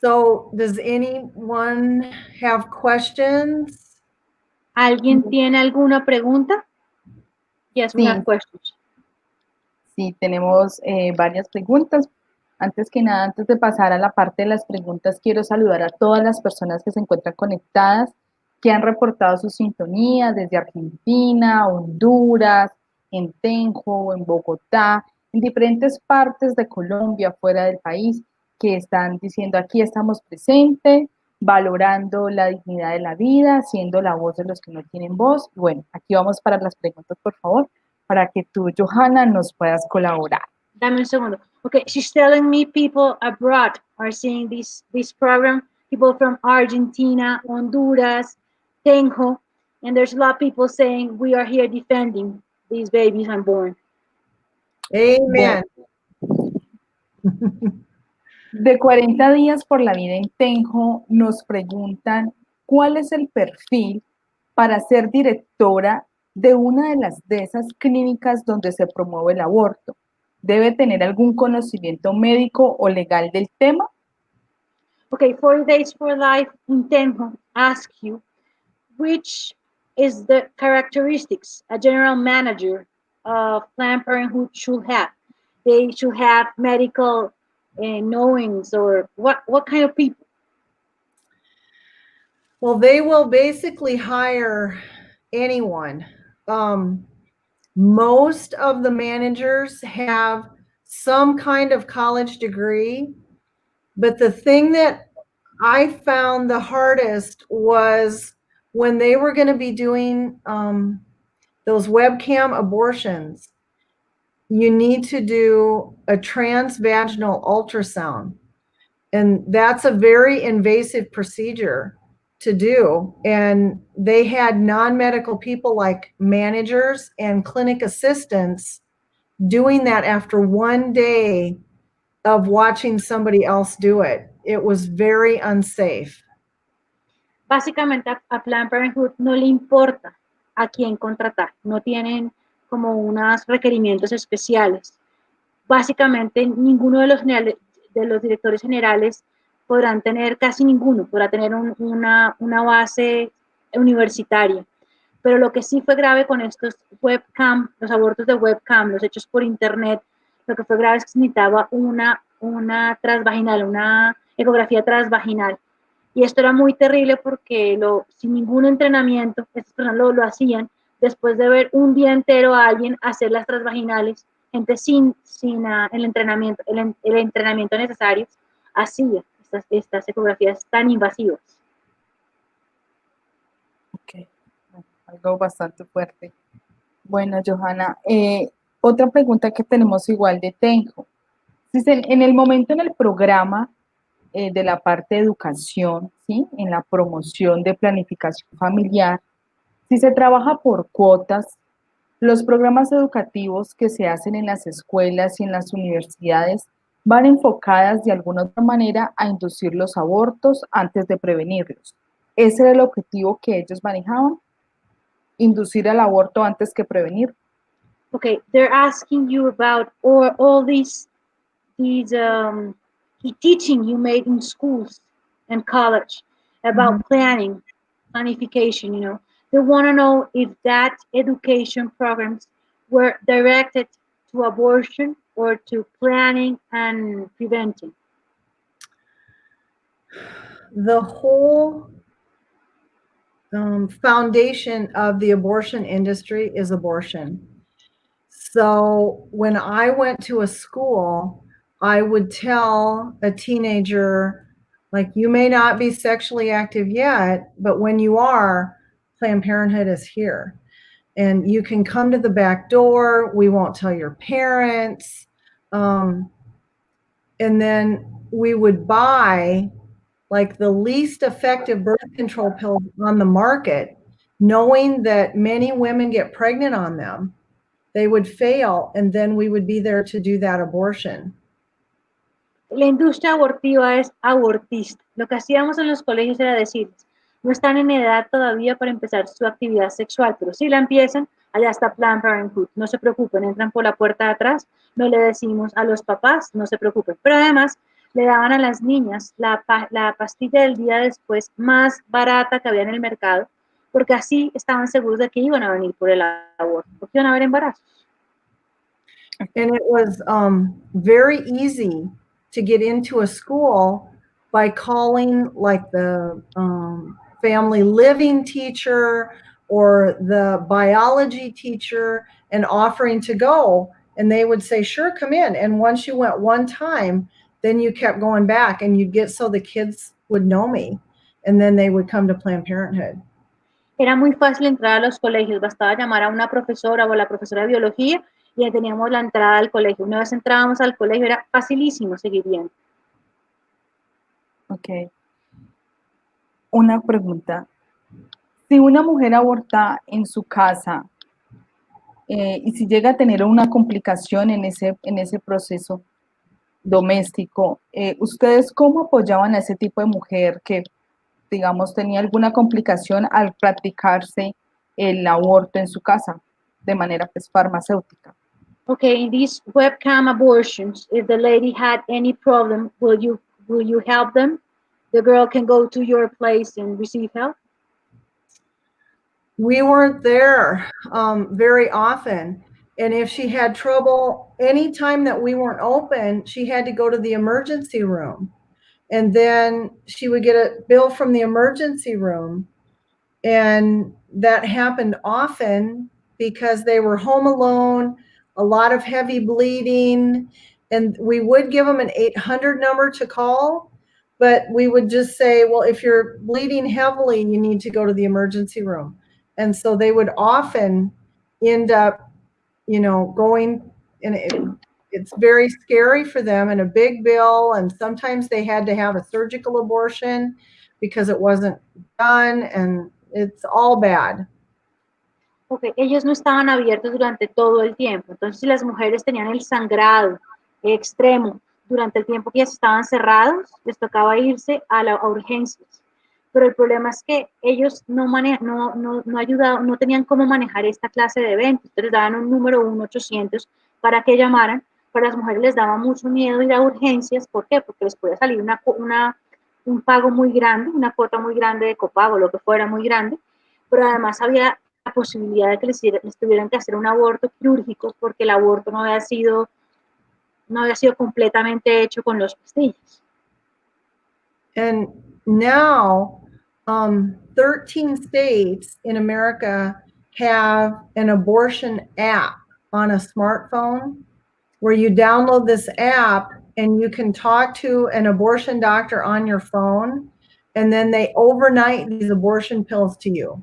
So, does anyone have questions? ¿Alguien tiene alguna pregunta? Yes, we Sí. have questions. Sí, tenemos varias preguntas. Antes que nada, antes de pasar a la parte de las preguntas, quiero saludar a todas las personas que se encuentran conectadas, que han reportado su sintonía desde Argentina, Honduras, en Tenjo, en Bogotá, en diferentes partes de Colombia, fuera del país, que están diciendo aquí estamos presentes valorando la dignidad de la vida, siendo la voz de los que no tienen voz. Bueno, aquí vamos para las preguntas, por favor, para que tú, Johanna, nos puedas colaborar. Dame un segundo. Okay, she's telling me people abroad are seeing this program. People from Argentina, Honduras, Tenjo, and there's a lot of people saying we are here defending these babies unborn. Amen. De 40 días por la vida en Tenjo nos preguntan cuál es el perfil para ser directora de una de esas clínicas donde se promueve el aborto. ¿Debe tener algún conocimiento médico o legal del tema? Okay, 40 Days for Life in Tenjo ask you which is the characteristics a general manager of Planned Parenthood should have. They should have medical knowings, or what kind of people? Well, they will basically hire anyone. Most of the managers have some kind of college degree, but the thing that I found the hardest was when they were going to be doing those webcam abortions. You need to do a transvaginal ultrasound, and that's a very invasive procedure to do. And they had non-medical people like managers and clinic assistants doing that after one day of watching somebody else do it. It was very unsafe. Básicamente a Planned Parenthood no le importa a quién contratar, no tienen como unos requerimientos especiales. Básicamente ninguno de los directores generales podrán tener, casi ninguno podrá tener una base universitaria. Pero lo que sí fue grave con estos webcam, los abortos de webcam, los hechos por internet, lo que fue grave es que se necesitaba una transvaginal, una ecografía transvaginal. Y esto era muy terrible porque sin ningún entrenamiento, estas personas lo hacían después de ver un día entero a alguien hacer las transvaginales, gente sin el entrenamiento necesario, hacía estas ecografías tan invasivas. Ok, algo bastante fuerte. Bueno, Johanna, otra pregunta que tenemos igual de Tenjo. En el momento en el programa de la parte de educación, ¿sí? En la promoción de planificación familiar, si se trabaja por cuotas, los programas educativos que se hacen en las escuelas y en las universidades van enfocadas de alguna otra manera a inducir los abortos antes de prevenirlos. ¿Ese era el objetivo que ellos manejaban? ¿Inducir el aborto antes que prevenir? Okay, they're asking you about all these teaching you made in schools and college about planification, They want to know if that education programs were directed to abortion or to planning and preventing. The whole foundation of the abortion industry is abortion. So when I went to a school, I would tell a teenager, like, you may not be sexually active yet, but when you are, Planned Parenthood is here. And you can come to the back door. We won't tell your parents. And then we would buy like the least effective birth control pills on the market, knowing that many women get pregnant on them. They would fail, and then we would be there to do that abortion. La industria abortiva es abortista. Lo que hacíamos en los colegios era decir, no están en edad todavía para empezar su actividad sexual, pero si la empiezan, allá está Planned Parenthood. No se preocupen, entran por la puerta de atrás, no le decimos a los papás, no se preocupen. Pero además, le daban a las niñas la pastilla del día después más barata que había en el mercado, porque así estaban seguros de que iban a venir por el aborto, porque iban a haber embarazos. And it was very easy to get into a school by calling like the family living teacher or the biology teacher and offering to go. And they would say, sure, come in. And once you went one time, then you kept going back, and you'd get so the kids would know me. and then they would come to Planned Parenthood. Era muy fácil entrar a los colegios, bastaba llamar a una profesora o a la profesora de biología y ya teníamos la entrada al colegio. Una vez entrábamos al colegio era facilísimo seguir yendo. Ok. Una pregunta. Si una mujer aborta en su casa y si llega a tener una complicación en ese proceso doméstico, ¿ustedes cómo apoyaban a ese tipo de mujer que, digamos, tenía alguna complicación al practicarse el aborto en su casa de manera pues, farmacéutica? Okay, in these webcam abortions, if the lady had any problem, will you help them? The girl can go to your place and receive help? We weren't there very often. And if she had trouble, anytime that we weren't open, she had to go to the emergency room. And then she would get a bill from the emergency room. And that happened often because they were home alone, a lot of heavy bleeding. And we would give them an 800 number to call, but we would just say, well, if you're bleeding heavily, you need to go to the emergency room. And so they would often end up, going, and it's very scary for them and a big bill. And sometimes they had to have a surgical abortion because it wasn't done, and it's all bad. Okay, ellos no estaban abiertos durante todo el tiempo. Entonces, si las mujeres tenían el sangrado extremo durante el tiempo que ellas estaban cerrados, les tocaba irse a urgencias. Pero el problema es que ellos no ayudaban, no tenían cómo manejar esta clase de eventos. Entonces, daban un número 1-800 para que llamaran. Para las mujeres les daba mucho miedo ir a urgencias. ¿Por qué? Porque les podía salir un pago muy grande, una cuota muy grande de copago, lo que fuera muy grande. Pero además había la posibilidad de que les tuvieran que hacer un aborto quirúrgico porque el aborto no había sido completamente hecho con los pastillas. And now 13 states in America have an abortion app on a smartphone where you download this app and you can talk to an abortion doctor on your phone, and then they overnight these abortion pills to you.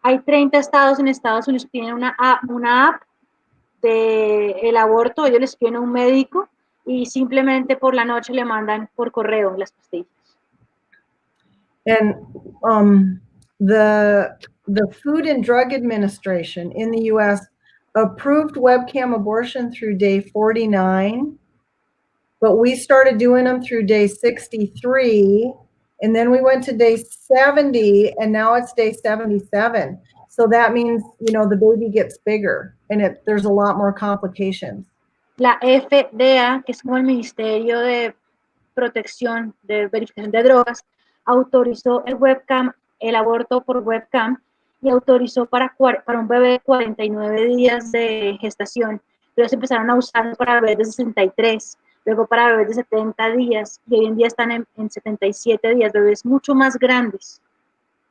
Hay 30 estados en Estados Unidos que tienen una app del aborto. Ellos les piden a un médico y simplemente por la noche le mandan por correo las pastillas. And the Food and Drug Administration in the U.S. approved webcam abortion through day 49, but we started doing them through day 63, and then we went to day 70, and now it's day 77. So that means, the baby gets bigger, and there's a lot more complications. La FDA, que es como el Ministerio de Protección de Verificación de Drogas, autorizó el aborto por webcam, y autorizó para un bebé de 49 días de gestación. Pero se empezaron a usar para bebés de 63, luego para bebés de 70 días, y hoy en día están en 77 días, bebés mucho más grandes.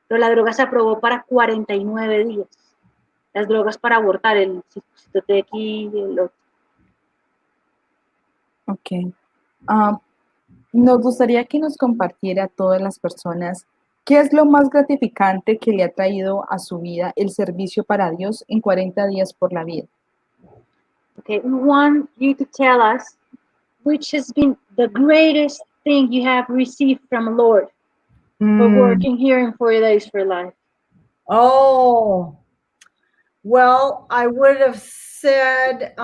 Pero la droga se aprobó para 49 días. Las drogas para abortar, el Citotex y el otro. Ok. Nos gustaría que nos compartiera a todas las personas qué es lo más gratificante que le ha traído a su vida el servicio para Dios en 40 días por la vida. Okay, we want you to tell us which has been the greatest thing you have received from the Lord for working here in 40 Days for Life. Oh, well, I would have said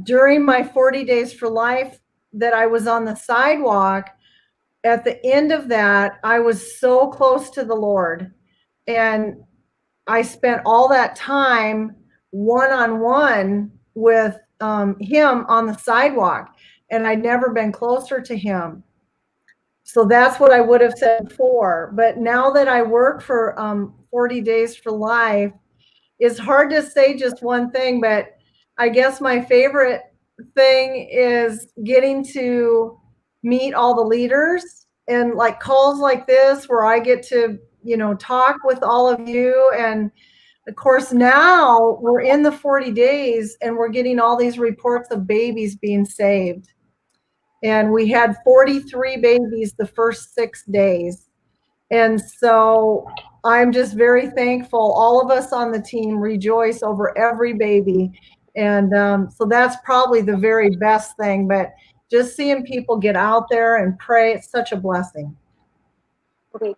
during my 40 Days for Life that I was on the sidewalk. At the end of that, I was so close to the Lord, and I spent all that time one-on-one with him on the sidewalk, and I'd never been closer to him. So that's what I would have said before. But now that I work for 40 Days for Life, it's hard to say just one thing, but I guess my favorite thing is getting to meet all the leaders, and like calls like this where I get to, talk with all of you. And of course, now we're in the 40 days and we're getting all these reports of babies being saved. And we had 43 babies the first 6 days. And so I'm just very thankful. All of us on the team rejoice over every baby. And so that's probably the very best thing. But just seeing people get out there and pray, it's such a blessing. Okay.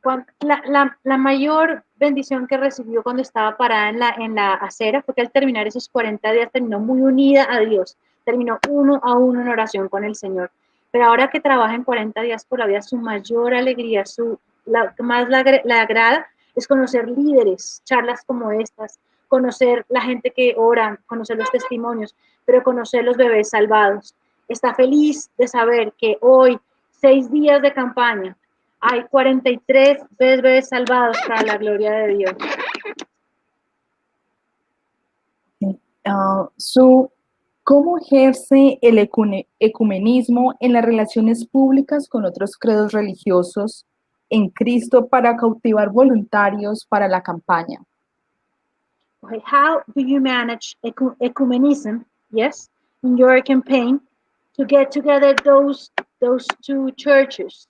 La mayor bendición que recibió cuando estaba parada en la acera fue que al terminar esos 40 días terminó muy unida a Dios, terminó uno a uno en oración con el Señor. Pero ahora que trabaja en 40 días por la vida, su mayor alegría, la que más la agrada es conocer líderes, charlas como estas, conocer la gente que ora, conocer los testimonios, pero conocer los bebés salvados. Está feliz de saber que hoy, 6 días de campaña, hay 43 bebés salvados para la gloria de Dios. ¿Cómo ejerce el ecumenismo en las relaciones públicas con otros credos religiosos en Cristo para cautivar voluntarios para la campaña? Okay, how do you manage ecumenism, yes, in your campaign to get together those two churches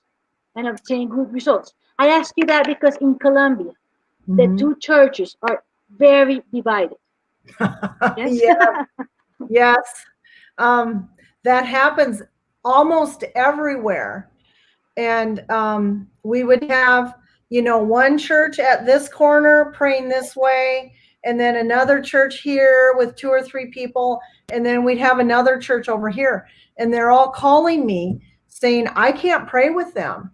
and obtain good results? I ask you that because in Colombia, the two churches are very divided. Yes. Yeah. Yes. That happens almost everywhere. And we would have, one church at this corner praying this way, and then another church here with 2 or 3 people, and then we'd have another church over here. And they're all calling me saying, I can't pray with them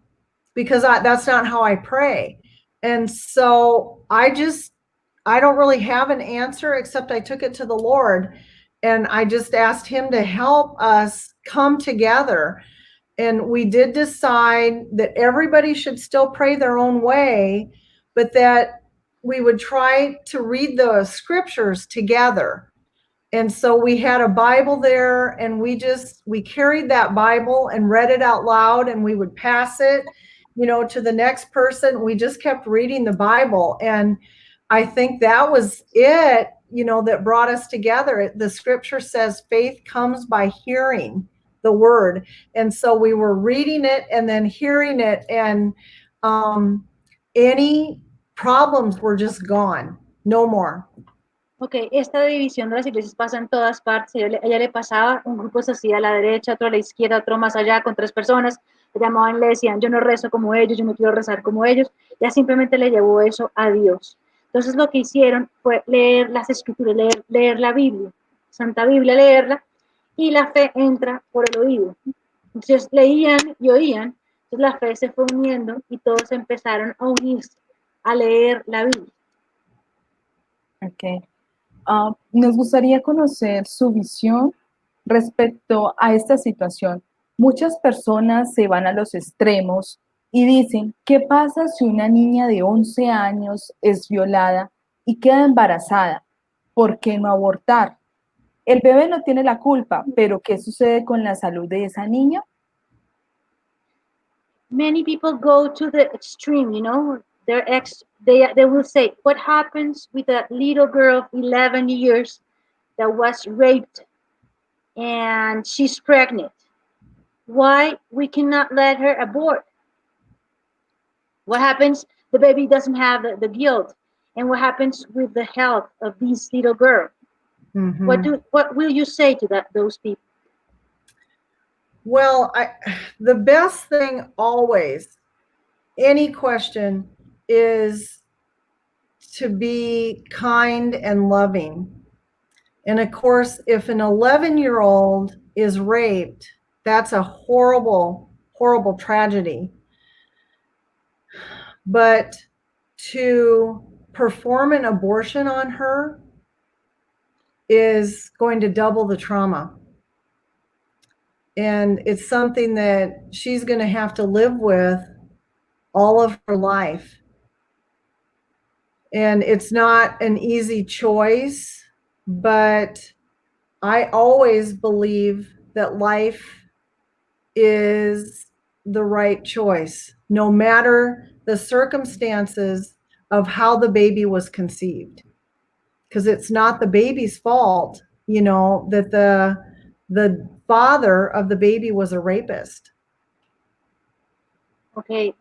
because that's not how I pray. And so I don't really have an answer, except I took it to the Lord and I just asked him to help us come together. And we did decide that everybody should still pray their own way, but that we would try to read the scriptures together. And so we had a Bible there, and we carried that Bible and read it out loud, and we would pass it, to the next person. We just kept reading the Bible. And I think that was it, that brought us together. The scripture says faith comes by hearing the word. And so we were reading it and then hearing it, and any problems were just gone. No more. Ok, esta división de las iglesias pasa en todas partes. Ella le pasaba, un grupo se hacía a la derecha, otro a la izquierda, otro más allá, con 3 personas. Le llamaban, le decían, yo no rezo como ellos, yo no quiero rezar como ellos. Ya simplemente le llevó eso a Dios. Entonces lo que hicieron fue leer las escrituras, leer la Biblia, Santa Biblia, leerla, y la fe entra por el oído. Entonces leían y oían, entonces la fe se fue uniendo y todos empezaron a unirse, a leer la Biblia. Okay. Nos gustaría conocer su visión respecto a esta situación. Muchas personas se van a los extremos y dicen, ¿qué pasa si una niña de 11 años es violada y queda embarazada? ¿Por qué no abortar? El bebé no tiene la culpa, pero ¿qué sucede con la salud de esa niña? Many people go to the extreme, they will say, what happens with a little girl of 11 years that was raped and she's pregnant? Why we cannot let her abort? What happens? The baby doesn't have the guilt. And what happens with the health of this little girl? Mm-hmm. What will you say to those people? Well, the best thing always, any question, is to be kind and loving. And of course, if an 11-year-old is raped, that's a horrible, horrible tragedy. But to perform an abortion on her is going to double the trauma. And it's something that she's going to have to live with all of her life. And it's not an easy choice, but I always believe that life is the right choice, no matter the circumstances of how the baby was conceived. Because it's not the baby's fault, that the father of the baby was a rapist. Ok.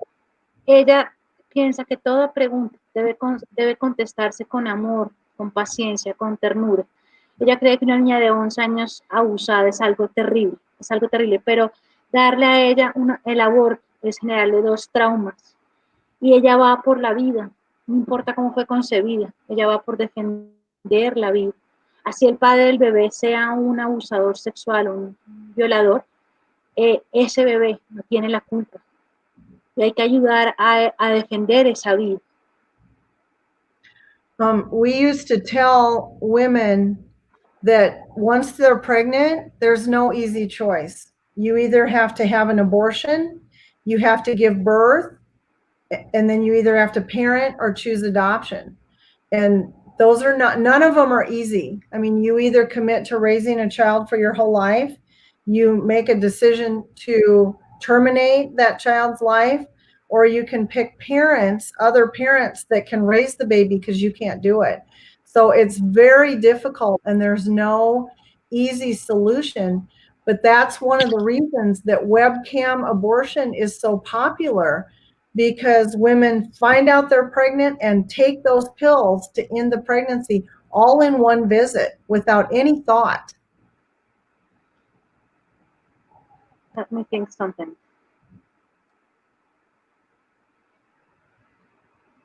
Ella piensa que toda pregunta debe contestarse con amor, con paciencia, con ternura. Ella cree que una niña de 11 años abusada es algo terrible, pero darle a ella el aborto es generarle 2 traumas. Y ella va por la vida, no importa cómo fue concebida, ella va por defender la vida. Así el padre del bebé sea un abusador sexual o un violador, ese bebé no tiene la culpa. Y hay que ayudar a defender esa vida. We used to tell women that once they're pregnant, there's no easy choice. You either have to have an abortion, you have to give birth, and then you either have to parent or choose adoption. And those are none of them are easy. I mean, you either commit to raising a child for your whole life, you make a decision to terminate that child's life, or you can pick other parents that can raise the baby because you can't do it. So it's very difficult and there's no easy solution. But that's one of the reasons that webcam abortion is so popular, because women find out they're pregnant and take those pills to end the pregnancy all in one visit without any thought. Let me think something.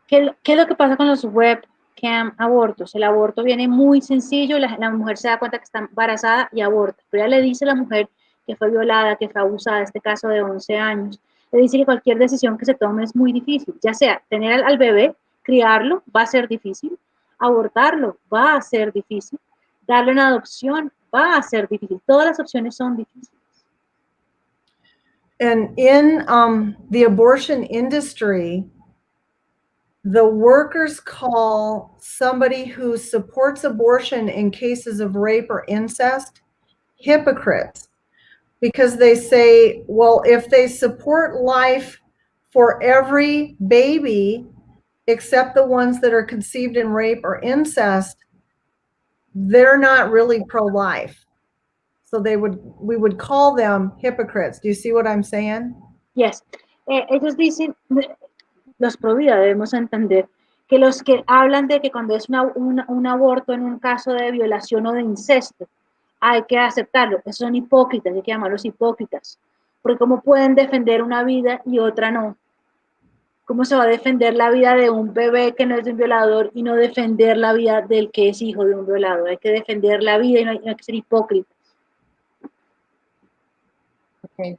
¿Qué es lo que pasa con los webcam abortos? El aborto viene muy sencillo, la mujer se da cuenta que está embarazada y aborta. Pero ella le dice a la mujer que fue violada, que fue abusada, este caso de 11 años, le dice que cualquier decisión que se tome es muy difícil, ya sea tener al bebé, criarlo, va a ser difícil, abortarlo, va a ser difícil, darle una adopción, va a ser difícil. Todas las opciones son difíciles. And in the abortion industry, the workers call somebody who supports abortion in cases of rape or incest hypocrites, because they say, well, if they support life for every baby except the ones that are conceived in rape or incest, they're not really pro-life. So we would call them hypocrites. Do you see what I'm saying? Yes. Ellos dicen, los pro vida debemos entender que los que hablan de que cuando es un aborto en un caso de violación o de incesto, hay que aceptarlo. Esos son hipócritas, hay que llamarlos hipócritas. Porque ¿cómo pueden defender una vida y otra no? ¿Cómo se va a defender la vida de un bebé que no es de un violador y no defender la vida del que es hijo de un violador? Hay que defender la vida y no hay que ser hipócritas. Okay.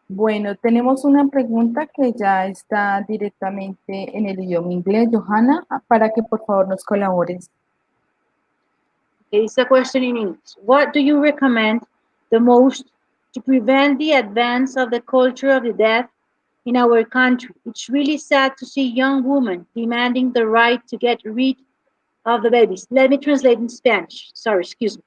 Bueno, tenemos una pregunta que ya está directamente en el idioma inglés. Johanna, para que por favor nos colabores. Okay, it's a question in English. What do you recommend the most to prevent the advance of the culture of the death in our country? It's really sad to see young women demanding the right to get rid of the babies. Let me translate in Spanish. Sorry, excuse me.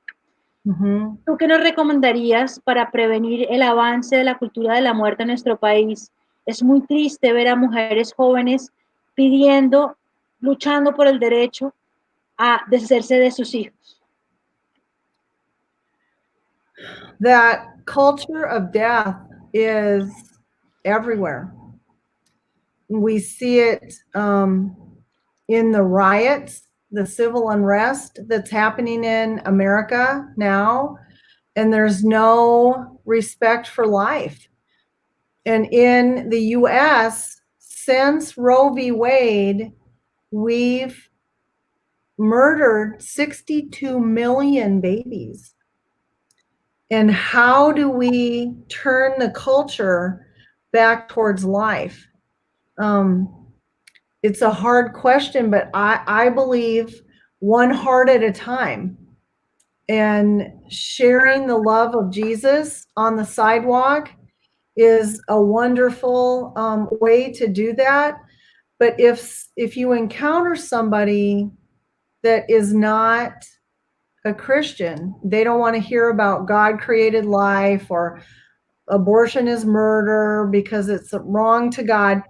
¿Tú qué nos recomendarías para prevenir el avance de la cultura de la muerte en nuestro país? Es muy triste ver a mujeres jóvenes luchando por el derecho a deshacerse de sus hijos. That culture of death is everywhere. We see it in the riots, the civil unrest that's happening in America now, and there's no respect for life. And in the US, since Roe v. Wade, we've murdered 62 million babies. And how do we turn the culture back towards life? It's a hard question, but I believe one heart at a time, and sharing the love of Jesus on the sidewalk is a wonderful way to do that. But if you encounter somebody that is not a Christian, they don't want to hear about God created life or abortion is murder because it's wrong to God,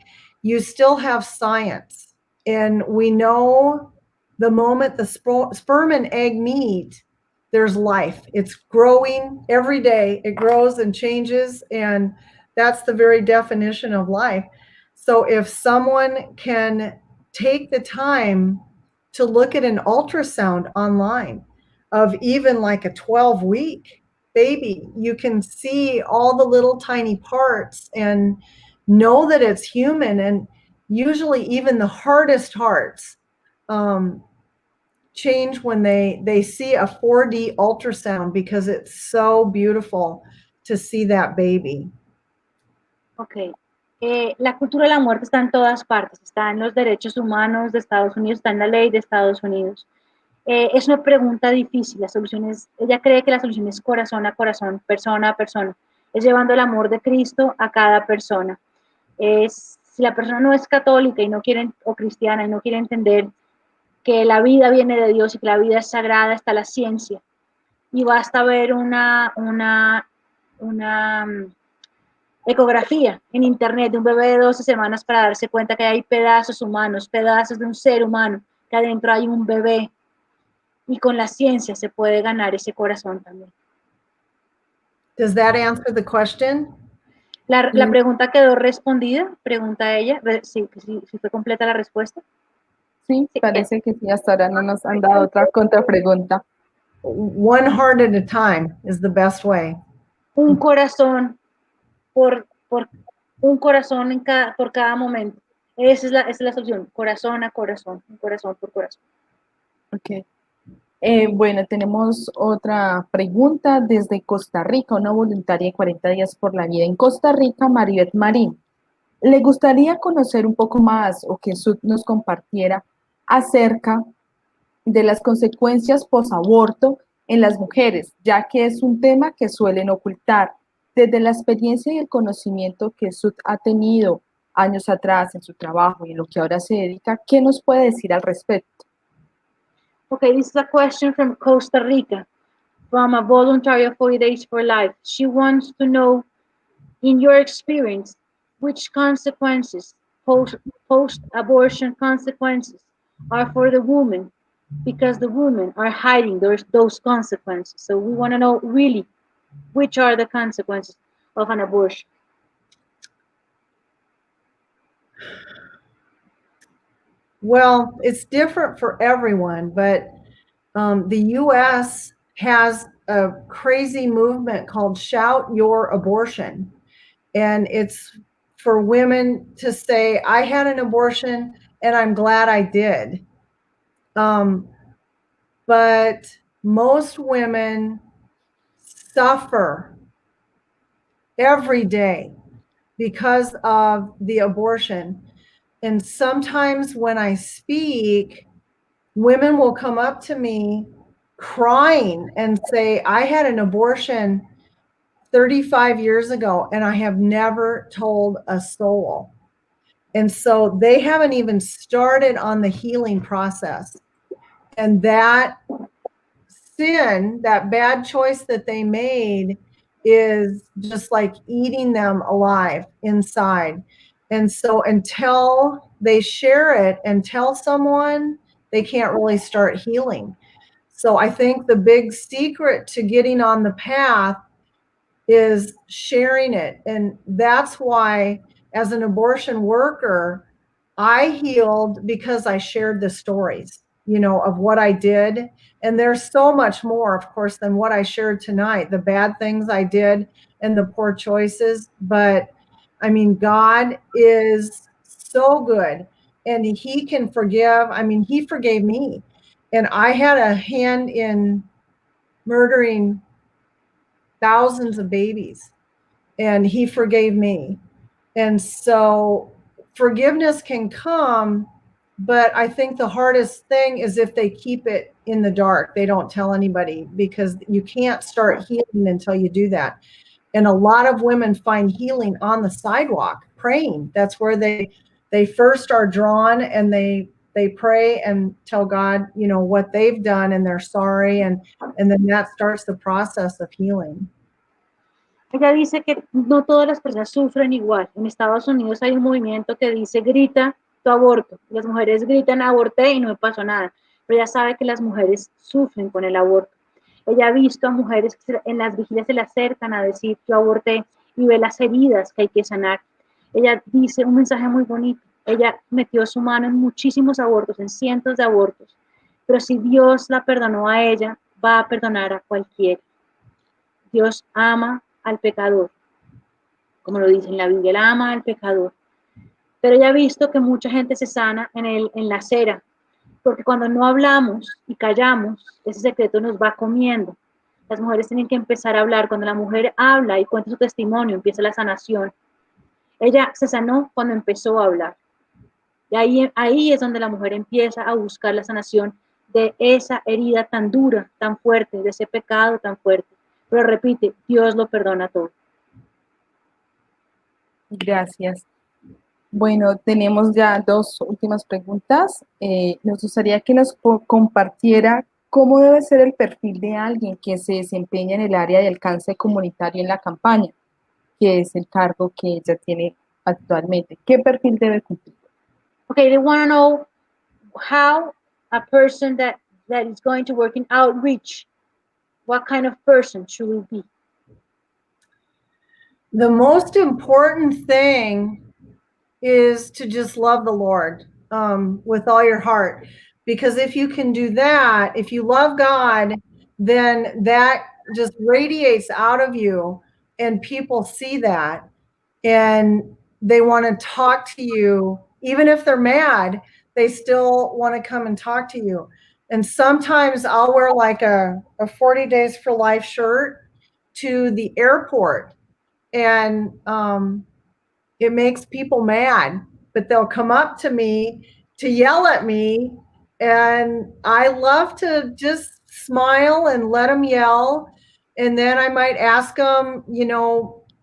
you still have science. And we know the moment the sperm and egg meet, there's life. It's growing every day. It grows and changes, and that's the very definition of life. So if someone can take the time to look at an ultrasound online of even like a 12-week baby, you can see all the little tiny parts and know that it's human. And usually even the hardest hearts change when they see a 4D ultrasound, because it's so beautiful to see that baby. Ok. La cultura de la muerte está en todas partes, está en los derechos humanos de Estados Unidos, está en la ley de Estados Unidos. Es una pregunta difícil, la solución es, ella cree que la solución es corazón a corazón, persona a persona, es llevando el amor de Cristo a cada persona. Si la persona no es católica y no quiere, o cristiana, y no quiere entender que la vida viene de Dios y que la vida es sagrada, está la ciencia. Y basta ver una ecografía en internet de un bebé de 12 semanas para darse cuenta que hay pedazos humanos, pedazos de un ser humano, que adentro hay un bebé. Y con la ciencia se puede ganar ese corazón también. Does that answer the question? La pregunta quedó respondida, pregunta ella. Sí, fue completa la respuesta. Sí, parece que sí, hasta ahora no nos han dado otra contrapregunta. One heart at a time is the best way. Un corazón por un corazón por cada momento. Esa es la solución, corazón a corazón, un corazón por corazón. Ok. Bueno, tenemos otra pregunta desde Costa Rica, una voluntaria de 40 días por la vida en Costa Rica, Maribeth Marín. Le gustaría conocer un poco más, o que Sud nos compartiera acerca de las consecuencias posaborto en las mujeres, ya que es un tema que suelen ocultar. Desde la experiencia y el conocimiento que Sud ha tenido años atrás en su trabajo y en lo que ahora se dedica, ¿qué nos puede decir al respecto? Okay, this is a question from Costa Rica, from a voluntary of 40 Days for Life. She wants to know, in your experience, which consequences, post-abortion consequences, are for the woman, because the women are hiding those consequences. So we want to know really, which are the consequences of an abortion? Well, it's different for everyone, but the U.S. has a crazy movement called Shout Your Abortion. And it's for women to say, I had an abortion and I'm glad I did. But most women suffer every day because of the abortion. And sometimes when I speak, women will come up to me crying and say, I had an abortion 35 years ago and I have never told a soul. And so they haven't even started on the healing process. And that sin, that bad choice that they made, is just like eating them alive inside. And so until they share it and tell someone, they can't really start healing. So I think the big secret to getting on the path is sharing it. And that's why, as an abortion worker, I healed because I shared the stories, of what I did. And there's so much more, of course, than what I shared tonight, the bad things I did and the poor choices. But I mean, God is so good and he can forgive. I mean, he forgave me. And I had a hand in murdering thousands of babies, and he forgave me. And so forgiveness can come, but I think the hardest thing is if they keep it in the dark, they don't tell anybody, because you can't start healing until you do that. And a lot of women find healing on the sidewalk praying. That's where they first are drawn, and they pray and tell God, what they've done, and they're sorry, and then that starts the process of healing. Ella dice que no todas las personas sufren igual. En Estados Unidos hay un movimiento que dice, grita tu aborto. Las mujeres gritan, aborté y no me pasó nada. Pero ella sabe que las mujeres sufren con el aborto. Ella ha visto a mujeres que en las vigilias se le acercan a decir, yo aborté, y ve las heridas que hay que sanar. Ella dice un mensaje muy bonito. Ella metió su mano en muchísimos abortos, en cientos de abortos. Pero si Dios la perdonó a ella, va a perdonar a cualquiera. Dios ama al pecador. Como lo dice en la Biblia, él ama al pecador. Pero ella ha visto que mucha gente se sana en la acera, porque cuando no hablamos y callamos, ese secreto nos va comiendo. Las mujeres tienen que empezar a hablar. Cuando la mujer habla y cuenta su testimonio, empieza la sanación. Ella se sanó cuando empezó a hablar. Y ahí es donde la mujer empieza a buscar la sanación de esa herida tan dura, tan fuerte, de ese pecado tan fuerte. Pero repite, Dios lo perdona todo. Gracias. Bueno, tenemos ya dos últimas preguntas. Nos gustaría que nos compartiera cómo debe ser el perfil de alguien que se desempeña en el área de alcance comunitario en la campaña, que es el cargo que ella tiene actualmente. ¿Qué perfil debe cumplir? Okay, they want to know how a person that is going to work in outreach, what kind of person should we be? The most important thing is to just love the Lord with all your heart. Because if you can do that, if you love God, then that just radiates out of you, and people see that and they want to talk to you. Even if they're mad, they still want to come and talk to you. And sometimes I'll wear like a 40 Days for Life shirt to the airport, and it makes people mad, but they'll come up to me to yell at me, and I love to just smile and let them yell. And then I might ask them,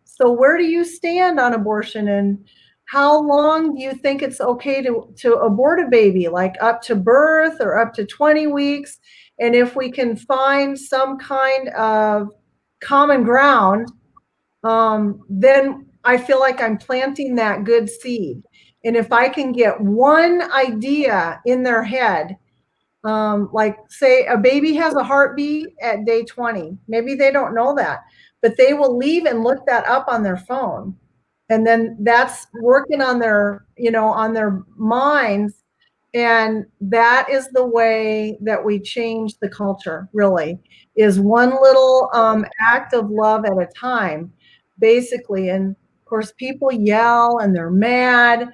so where do you stand on abortion, and how long do you think it's okay to abort a baby, like up to birth or up to 20 weeks? And if we can find some kind of common ground, then I feel like I'm planting that good seed. And if I can get one idea in their head, like say a baby has a heartbeat at day 20, maybe they don't know that, but they will leave and look that up on their phone. And then that's working on their, on their minds. And that is the way that we change the culture, really, is one little act of love at a time, basically. And of course, people yell and they're mad,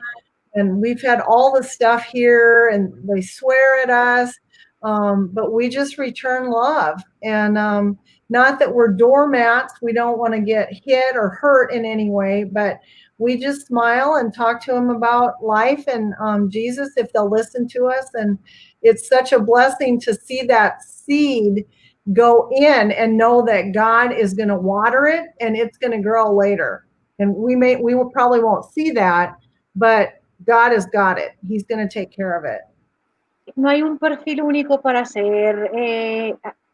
and we've had all the stuff here, and they swear at us, but we just return love. And not that we're doormats, we don't want to get hit or hurt in any way, but we just smile and talk to them about life and Jesus, if they'll listen to us. And it's such a blessing to see that seed go in and know that God is going to water it and it's going to grow later. And we probably won't see that, but God has got it. He's going to take care of it. No hay un perfil único para hacer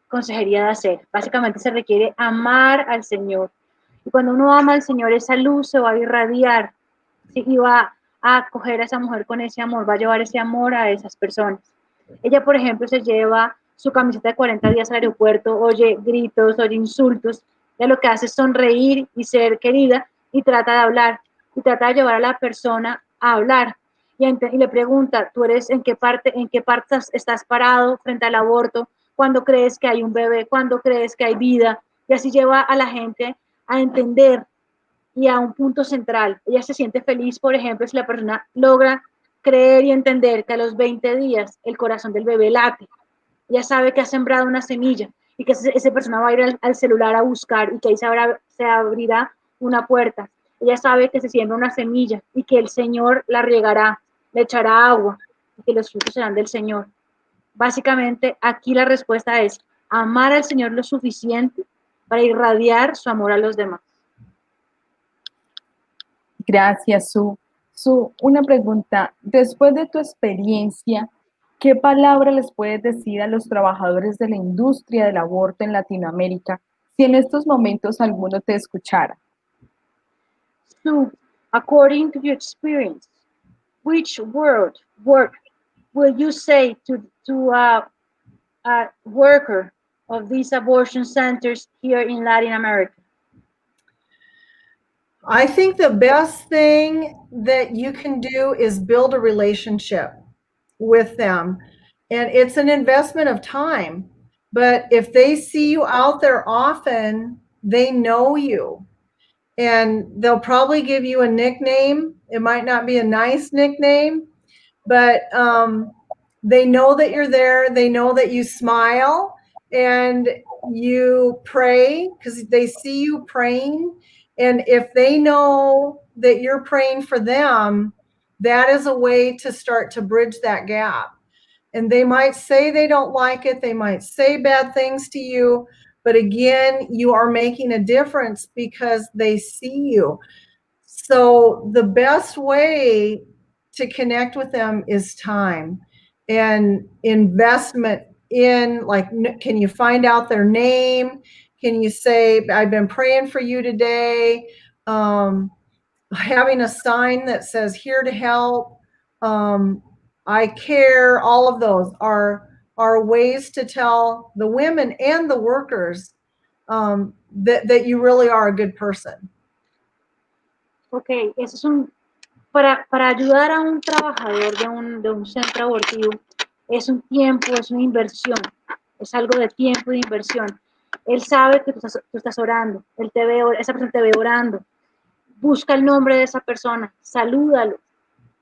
consejería de hacer. Básicamente se requiere amar al Señor. Y cuando uno ama al Señor, esa luz se va a irradiar, ¿sí? Y va a acoger a esa mujer con ese amor, va a llevar ese amor a esas personas. Ella, por ejemplo, se lleva su camiseta de 40 días al aeropuerto, oye gritos, oye insultos. Ella lo que hace es sonreír y ser querida y trata de hablar. Y trata de llevar a la persona a hablar. Y le pregunta, ¿tú eres en qué parte estás parado frente al aborto? ¿Cuándo crees que hay un bebé? ¿Cuándo crees que hay vida? Y así lleva a la gente a entender y a un punto central. Ella se siente feliz, por ejemplo, si la persona logra creer y entender que a los 20 días el corazón del bebé late. Ella sabe que ha sembrado una semilla y que esa persona va a ir al celular a buscar y que ahí se abrirá una puerta. Ella sabe que se siembra una semilla y que el Señor la riegará, le echará agua y que los frutos serán del Señor. Básicamente, aquí la respuesta es amar al Señor lo suficiente para irradiar su amor a los demás. Gracias, Su, una pregunta. Después de tu experiencia, ¿qué palabra les puedes decir a los trabajadores de la industria del aborto en Latinoamérica si en estos momentos alguno te escuchara? So, according to your experience, which work will you say to a worker of these abortion centers here in Latin America? I think the best thing that you can do is build a relationship with them. And it's an investment of time. But if they see you out there often, they know you. And they'll probably give you a nickname. It might not be a nice nickname, but they know that you're there. They know that you smile and you pray because they see you praying. And if they know that you're praying for them, that is a way to start to bridge that gap. And they might say they don't like it. They might say bad things to you. But again, you are making a difference because they see you. So the best way to connect with them is time and investment in, like, can you find out their name? Can you say, I've been praying for you today? Having a sign that says here to help, I care, all of those are ways to tell the women and the workers that you really are a good person. Ok, eso es para ayudar a un trabajador de un centro abortivo, es un tiempo, es una inversión, es algo de tiempo y de inversión. Él sabe que tú estás orando, esa persona te ve orando, busca el nombre de esa persona, salúdalo,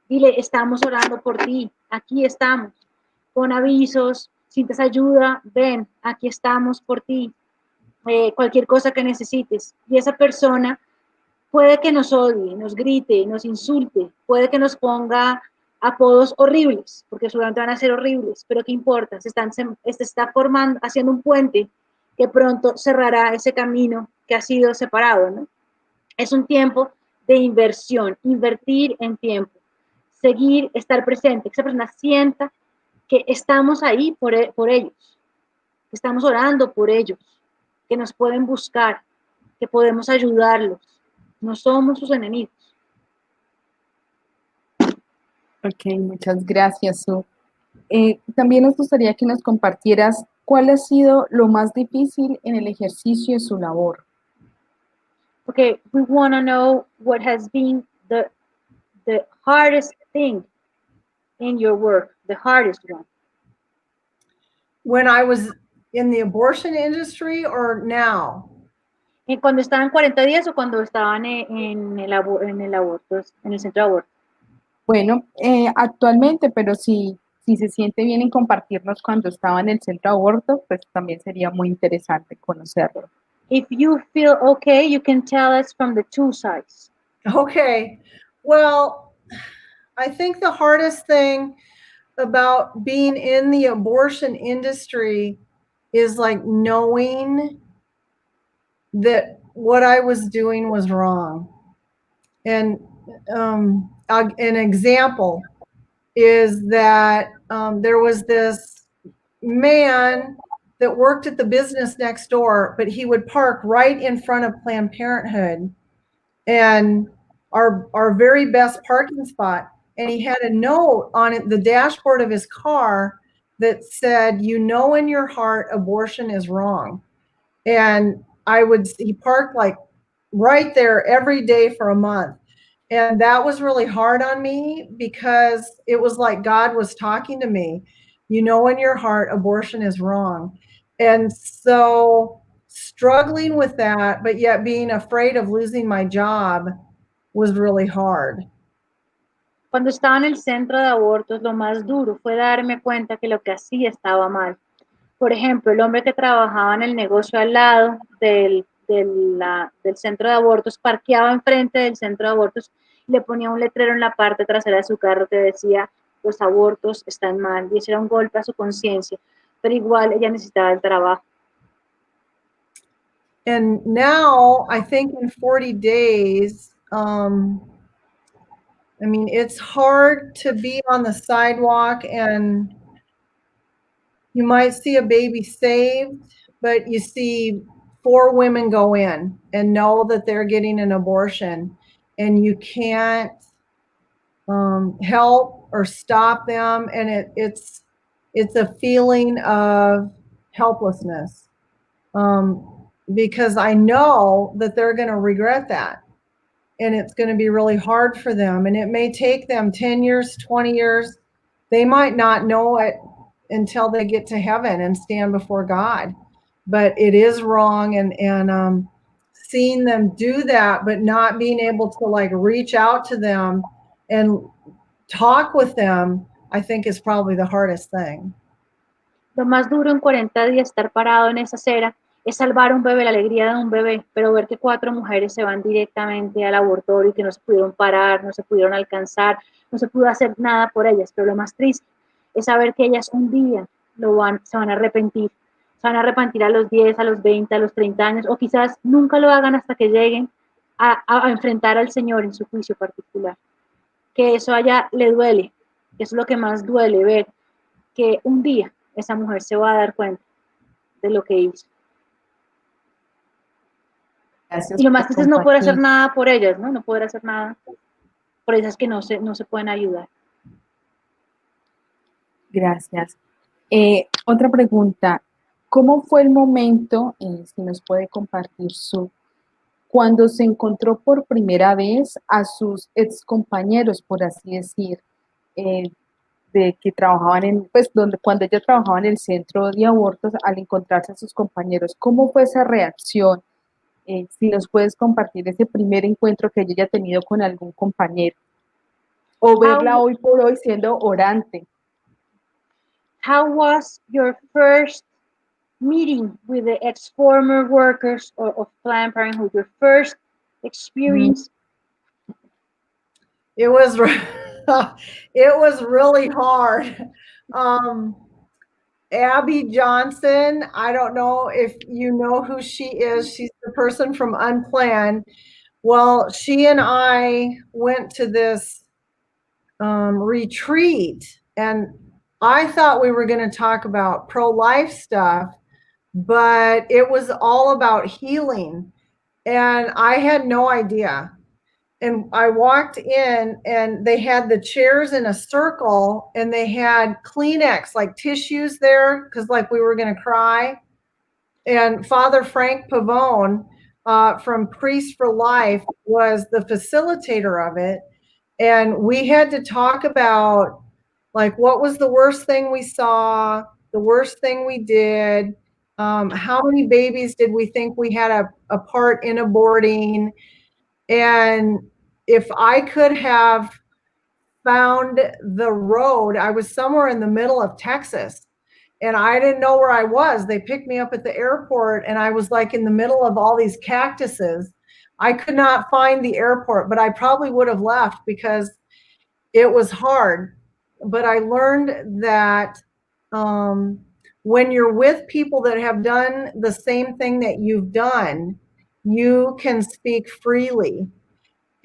dile, estamos orando por ti, aquí estamos, con avisos, si necesitas ayuda, ven, aquí estamos por ti, cualquier cosa que necesites. Y esa persona puede que nos odie, nos grite, nos insulte, puede que nos ponga apodos horribles, porque seguramente van a ser horribles, pero ¿qué importa? Se está formando, haciendo un puente que pronto cerrará ese camino que ha sido separado, ¿no? Es un tiempo de inversión, invertir en tiempo, seguir, estar presente, que esa persona sienta que estamos ahí por ellos, que estamos orando por ellos, que nos pueden buscar, que podemos ayudarlos. No somos sus enemigos. Ok, muchas gracias, Su. También nos gustaría que nos compartieras cuál ha sido lo más difícil en el ejercicio de su labor. Okay, we want to know what has been the hardest thing in your work, the hardest one. When I was in the abortion industry or now? ¿Cuando estaban 40 días o cuando estaban en el aborto, en el centro de aborto? Bueno, actualmente, pero si se siente bien en compartirnos cuando estaba en el centro de aborto, pues también sería muy interesante conocerlo. If you feel okay, you can tell us from the two sides. Okay. Well, I think the hardest thing about being in the abortion industry is like knowing that what I was doing was wrong. And an example is that there was this man that worked at the business next door, but he would park right in front of Planned Parenthood and our very best parking spot. And he had a note on it, the dashboard of his car, that said, you know, in your heart, abortion is wrong. And he parked like right there every day for a month. And that was really hard on me because it was like God was talking to me. You know, in your heart, abortion is wrong. And so struggling with that, but yet being afraid of losing my job was really hard. Cuando estaba en el centro de abortos, lo más duro fue darme cuenta que lo que hacía estaba mal. Por ejemplo, el hombre que trabajaba en el negocio al lado del centro de abortos, parqueaba enfrente del centro de abortos y le ponía un letrero en la parte trasera de su carro que decía, los abortos están mal, y eso era un golpe a su conciencia, pero igual ella necesitaba el trabajo. And now, I think in 40 days, I mean, it's hard to be on the sidewalk and you might see a baby saved, but you see 4 women go in and know that they're getting an abortion, and you can't help or stop them. And it's a feeling of helplessness. because I know that they're going to regret that. And it's going to be really hard for them. And it may take them 10 years, 20 years. They might not know it until they get to heaven and stand before God. But it is wrong. And seeing them do that, but not being able to like reach out to them and talk with them, I think is probably the hardest thing. Lo más duro en 40 días estar parado en esa acera es salvar a un bebé, la alegría de un bebé, pero ver que 4 mujeres se van directamente al abortorio y que no se pudieron parar, no se pudieron alcanzar, no se pudo hacer nada por ellas. Pero lo más triste es saber que ellas un día se van a arrepentir. Se van a arrepentir a los 10, a los 20, a los 30 años, o quizás nunca lo hagan hasta que lleguen a enfrentar al Señor en su juicio particular. Que eso allá le duele, que es lo que más duele, ver que un día esa mujer se va a dar cuenta de lo que hizo. Gracias Y lo más por triste es no poder hacer compartir. nada por ellas, ¿no? No poder hacer nada por esas que no se pueden ayudar. Gracias. Otra pregunta. ¿Cómo fue el momento, si nos puede compartir cuando se encontró por primera vez a sus excompañeros, por así decir, de que trabajaban cuando ella trabajaba en el centro de abortos, al encontrarse a sus compañeros? ¿Cómo fue esa reacción? Si nos puedes compartir ese primer encuentro que ella haya tenido con algún compañero, o verla hoy por hoy siendo orante. How was your first meeting with the ex-former workers of Planned Parenthood? Your first experience? It was it was really hard. Abby Johnson, I don't know if you know who she is. She's the person from Unplanned. Well, she and I went to this retreat, and I thought we were going to talk about pro-life stuff, but it was all about healing, and I had no idea. And I walked in, and they had the chairs in a circle, and they had Kleenex, like tissues there, because like we were going to cry. And Father Frank Pavone from Priest for Life was the facilitator of it. And we had to talk about like what was the worst thing we saw, the worst thing we did, how many babies did we think we had a part in aborting. And if I could have found the road, I was somewhere in the middle of Texas and I didn't know where I was. They picked me up at the airport and I was like in the middle of all these cactuses. I could not find the airport, but I probably would have left because it was hard. But I learned that when you're with people that have done the same thing that you've done, you can speak freely.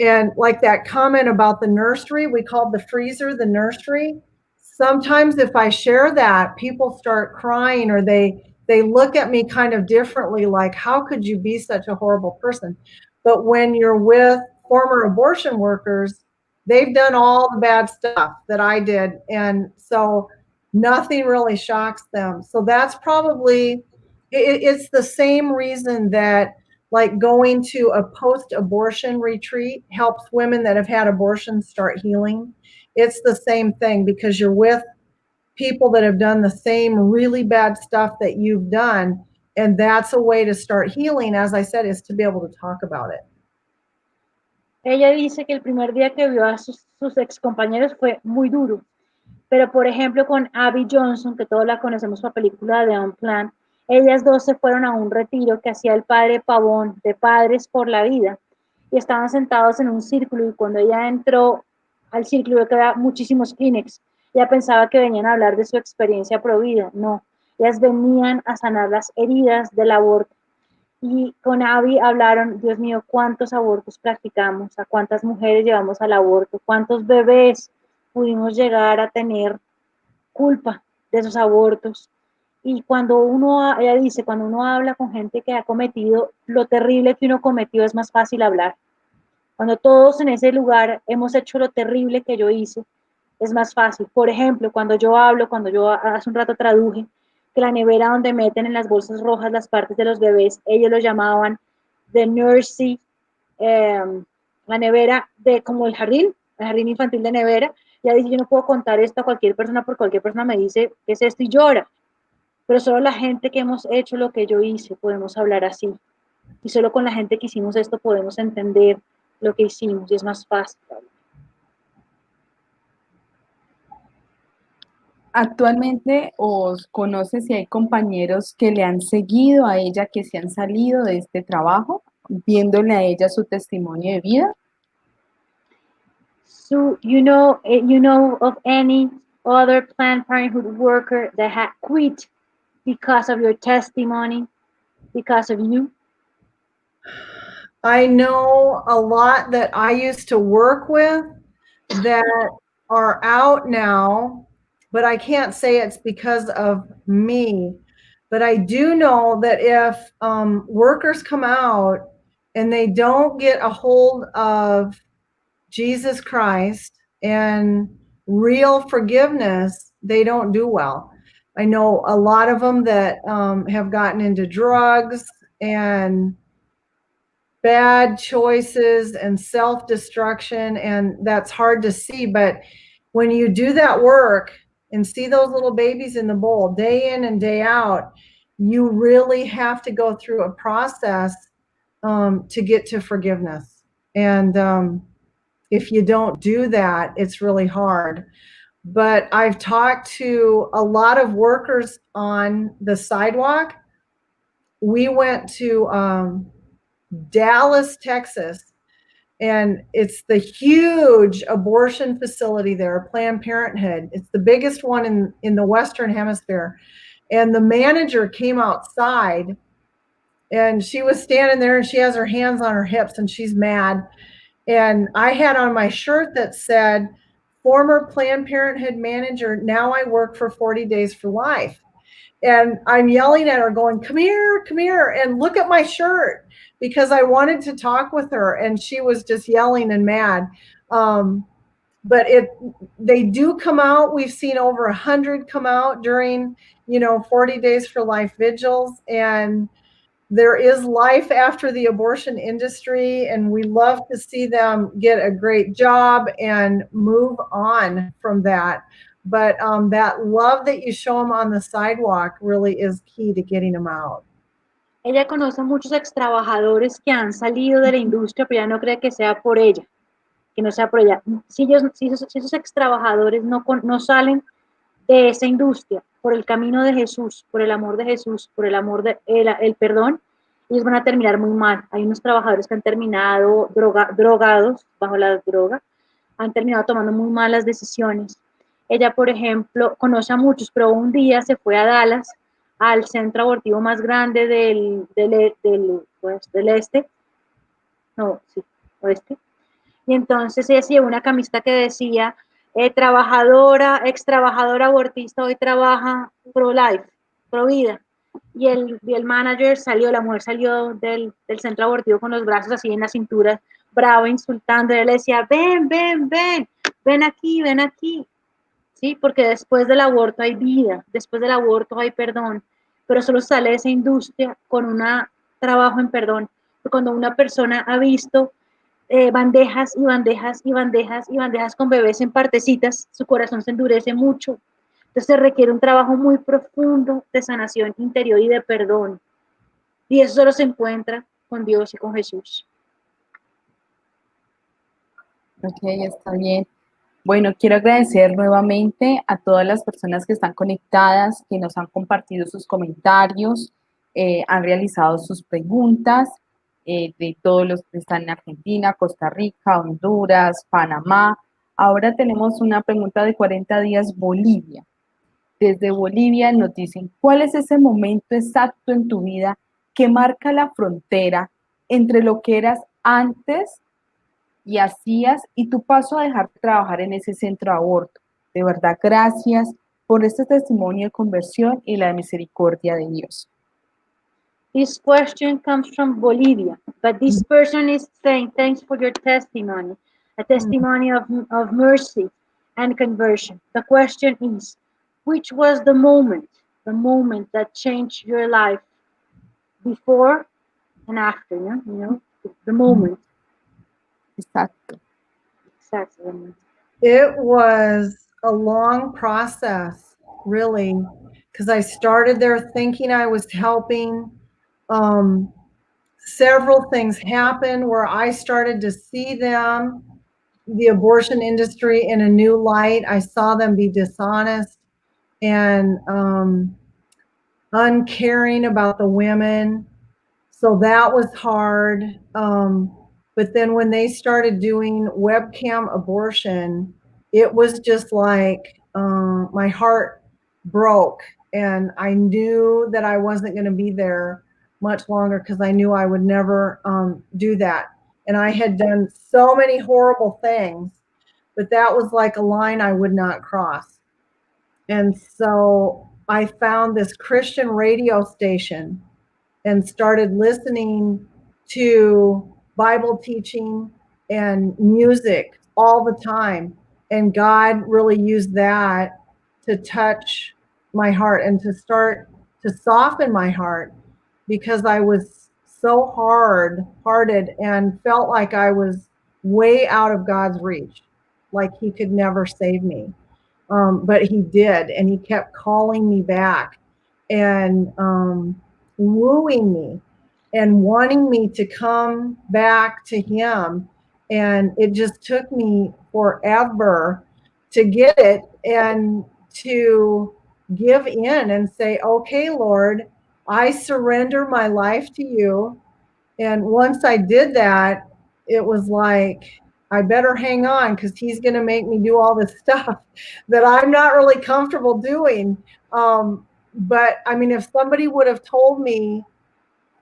And like that comment about the nursery, we called the freezer the nursery. Sometimes if I share that, people start crying or they look at me kind of differently, like, how could you be such a horrible person? But when you're with former abortion workers, they've done all the bad stuff that I did. And so nothing really shocks them. So that's probably, it's the same reason that like going to a post-abortion retreat helps women that have had abortions start healing. It's the same thing because you're with people that have done the same really bad stuff that you've done. And that's a way to start healing, as I said, is to be able to talk about it. Ella dice que el primer día que vio a sus ex compañeros fue muy duro. Pero, por ejemplo, con Abby Johnson, que todos la conocemos por la película de Unplanned, ellas dos se fueron a un retiro que hacía el padre Pavón de Padres por la Vida y estaban sentados en un círculo y cuando ella entró al círculo vio que había muchísimos Kleenex. Ella pensaba que venían a hablar de su experiencia pro vida. No, ellas venían a sanar las heridas del aborto. Y con Abby hablaron, Dios mío, cuántos abortos practicamos, a cuántas mujeres llevamos al aborto, cuántos bebés pudimos llegar a tener culpa de esos abortos. Y cuando ella dice, cuando uno habla con gente que ha cometido lo terrible que uno cometió, es más fácil hablar. Cuando todos en ese lugar hemos hecho lo terrible que yo hice, es más fácil. Por ejemplo, cuando yo hace un rato traduje, que la nevera donde meten en las bolsas rojas las partes de los bebés, ellos lo llamaban the nursery, la nevera de como el jardín infantil de nevera. Y ella dice, yo no puedo contar esto a cualquier persona porque cualquier persona me dice, ¿qué es esto? Y llora. Pero solo la gente que hemos hecho lo que yo hice podemos hablar así. Y solo con la gente que hicimos esto podemos entender lo que hicimos y es más fácil. Actualmente, ¿os conoce si hay compañeros que le han seguido a ella, que se han salido de este trabajo, viéndole a ella su testimonio de vida? So you know of any other Planned Parenthood worker that had quit because of your testimony, because of you? I know a lot that I used to work with that are out now, but I can't say it's because of me. But I do know that if workers come out and they don't get a hold of Jesus Christ and real forgiveness, they don't do well. I know a lot of them that have gotten into drugs and bad choices and self-destruction, and that's hard to see. But when you do that work and see those little babies in the bowl day in and day out, you really have to go through a process to get to forgiveness. And if you don't do that, it's really hard. But I've talked to a lot of workers on the sidewalk. We went to Dallas, Texas, and it's the huge abortion facility there, Planned Parenthood. It's the biggest one in the Western Hemisphere. And the manager came outside, and she was standing there, and she has her hands on her hips, and she's mad. And I had on my shirt that said, former Planned Parenthood manager, now I work for 40 Days for Life. And I'm yelling at her going, come here, and look at my shirt, because I wanted to talk with her, and she was just yelling and mad. But they do come out. We've seen over 100 come out during, 40 Days for Life vigils, and there is life after the abortion industry, and we love to see them get a great job and move on from that. But that love that you show them on the sidewalk really is key to getting them out. Ella conoce a muchos ex trabajadores que han salido de la industria, pero ella no cree que sea por ella, que no sea por ella. Si esos ex trabajadores no salen de esa industria por el camino de Jesús, por el amor de Jesús, por el amor de el perdón, ellos van a terminar muy mal. Hay unos trabajadores que han terminado drogados bajo la droga, han terminado tomando muy malas decisiones. Ella, por ejemplo, conoce a muchos, pero un día se fue a Dallas, al centro abortivo más grande del este, no, sí, oeste, y entonces ella se llevó una camiseta que decía, ex trabajadora abortista, hoy trabaja pro life, pro vida. Y el manager la mujer salió del centro abortivo con los brazos así en la cintura, bravo, insultando. Él le decía, ven aquí. ¿Sí? Porque después del aborto hay vida, después del aborto hay perdón, pero solo sale de esa industria con un trabajo en perdón. Cuando una persona ha visto bandejas con bebés en partecitas, su corazón se endurece mucho. Entonces requiere un trabajo muy profundo de sanación interior y de perdón. Y eso solo se encuentra con Dios y con Jesús. Ok, está bien. Bueno, quiero agradecer nuevamente a todas las personas que están conectadas, que nos han compartido sus comentarios, han realizado sus preguntas, de todos los que están en Argentina, Costa Rica, Honduras, Panamá. Ahora tenemos una pregunta de 40 días, Bolivia. Desde Bolivia nos dicen, ¿cuál es ese momento exacto en tu vida que marca la frontera entre lo que eras antes y hacías y tu paso a dejar de trabajar en ese centro de aborto? De verdad, gracias por este testimonio de conversión y la misericordia de Dios. This question comes from Bolivia, but this person is saying, thanks for your testimony, a testimony of mercy and conversion. The question is, which was the moment the moment that changed your life before and after, the moment. Exacto. Exactly. It was a long process, really, because I started there thinking I was helping. Several things happened where I started to see them, the abortion industry, in a new light. I saw them be dishonest and uncaring about the women. So that was hard. But then when they started doing webcam abortion, it was just like my heart broke. And I knew that I wasn't going to be there much longer because I knew I would never do that. And I had done so many horrible things, but that was like a line I would not cross. And so I found this Christian radio station and started listening to Bible teaching and music all the time. And God really used that to touch my heart and to start to soften my heart, because I was so hard-hearted and felt like I was way out of God's reach, like he could never save me. But he did, and he kept calling me back and wooing me and wanting me to come back to him. And it just took me forever to get it and to give in and say, okay, Lord, I surrender my life to you. And once I did that, it was like, I better hang on because he's going to make me do all this stuff that I'm not really comfortable doing. But I mean, if somebody would have told me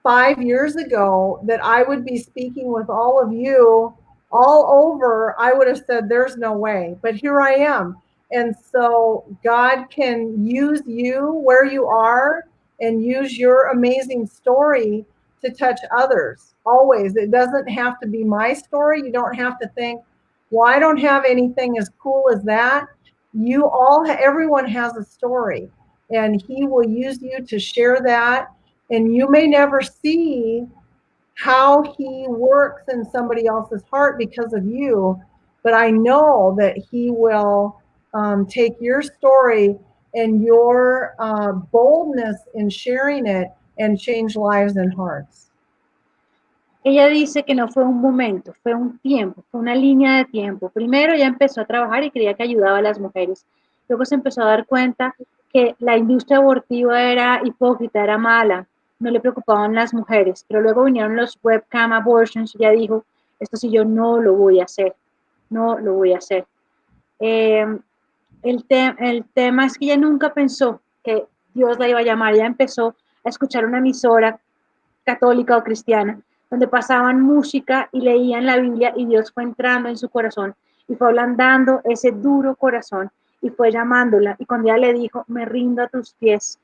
5 years ago that I would be speaking with all of you all over, I would have said, there's no way. But here I am. And so God can use you where you are and use your amazing story to touch others. Always. It doesn't have to be my story. You don't have to think, well, I don't have anything as cool as that. Everyone has a story, and he will use you to share that. And you may never see how he works in somebody else's heart because of you, but I know that he will take your story and your boldness in sharing it and change lives and hearts. Ella dice que no fue un momento, fue un tiempo, fue una línea de tiempo. Primero ella empezó a trabajar y creía que ayudaba a las mujeres. Luego se empezó a dar cuenta que la industria abortiva era hipócrita, era mala, no le preocupaban las mujeres. Pero luego vinieron los webcam abortions y ella dijo, esto sí yo no lo voy a hacer, no lo voy a hacer. El tema es que ella nunca pensó que Dios la iba a llamar. Ella empezó a escuchar una emisora católica o cristiana donde pasaban música y leían la Biblia, y Dios fue entrando en su corazón y fue ablandando ese duro corazón y fue llamándola. Y cuando ella le dijo, me rindo a tus pies,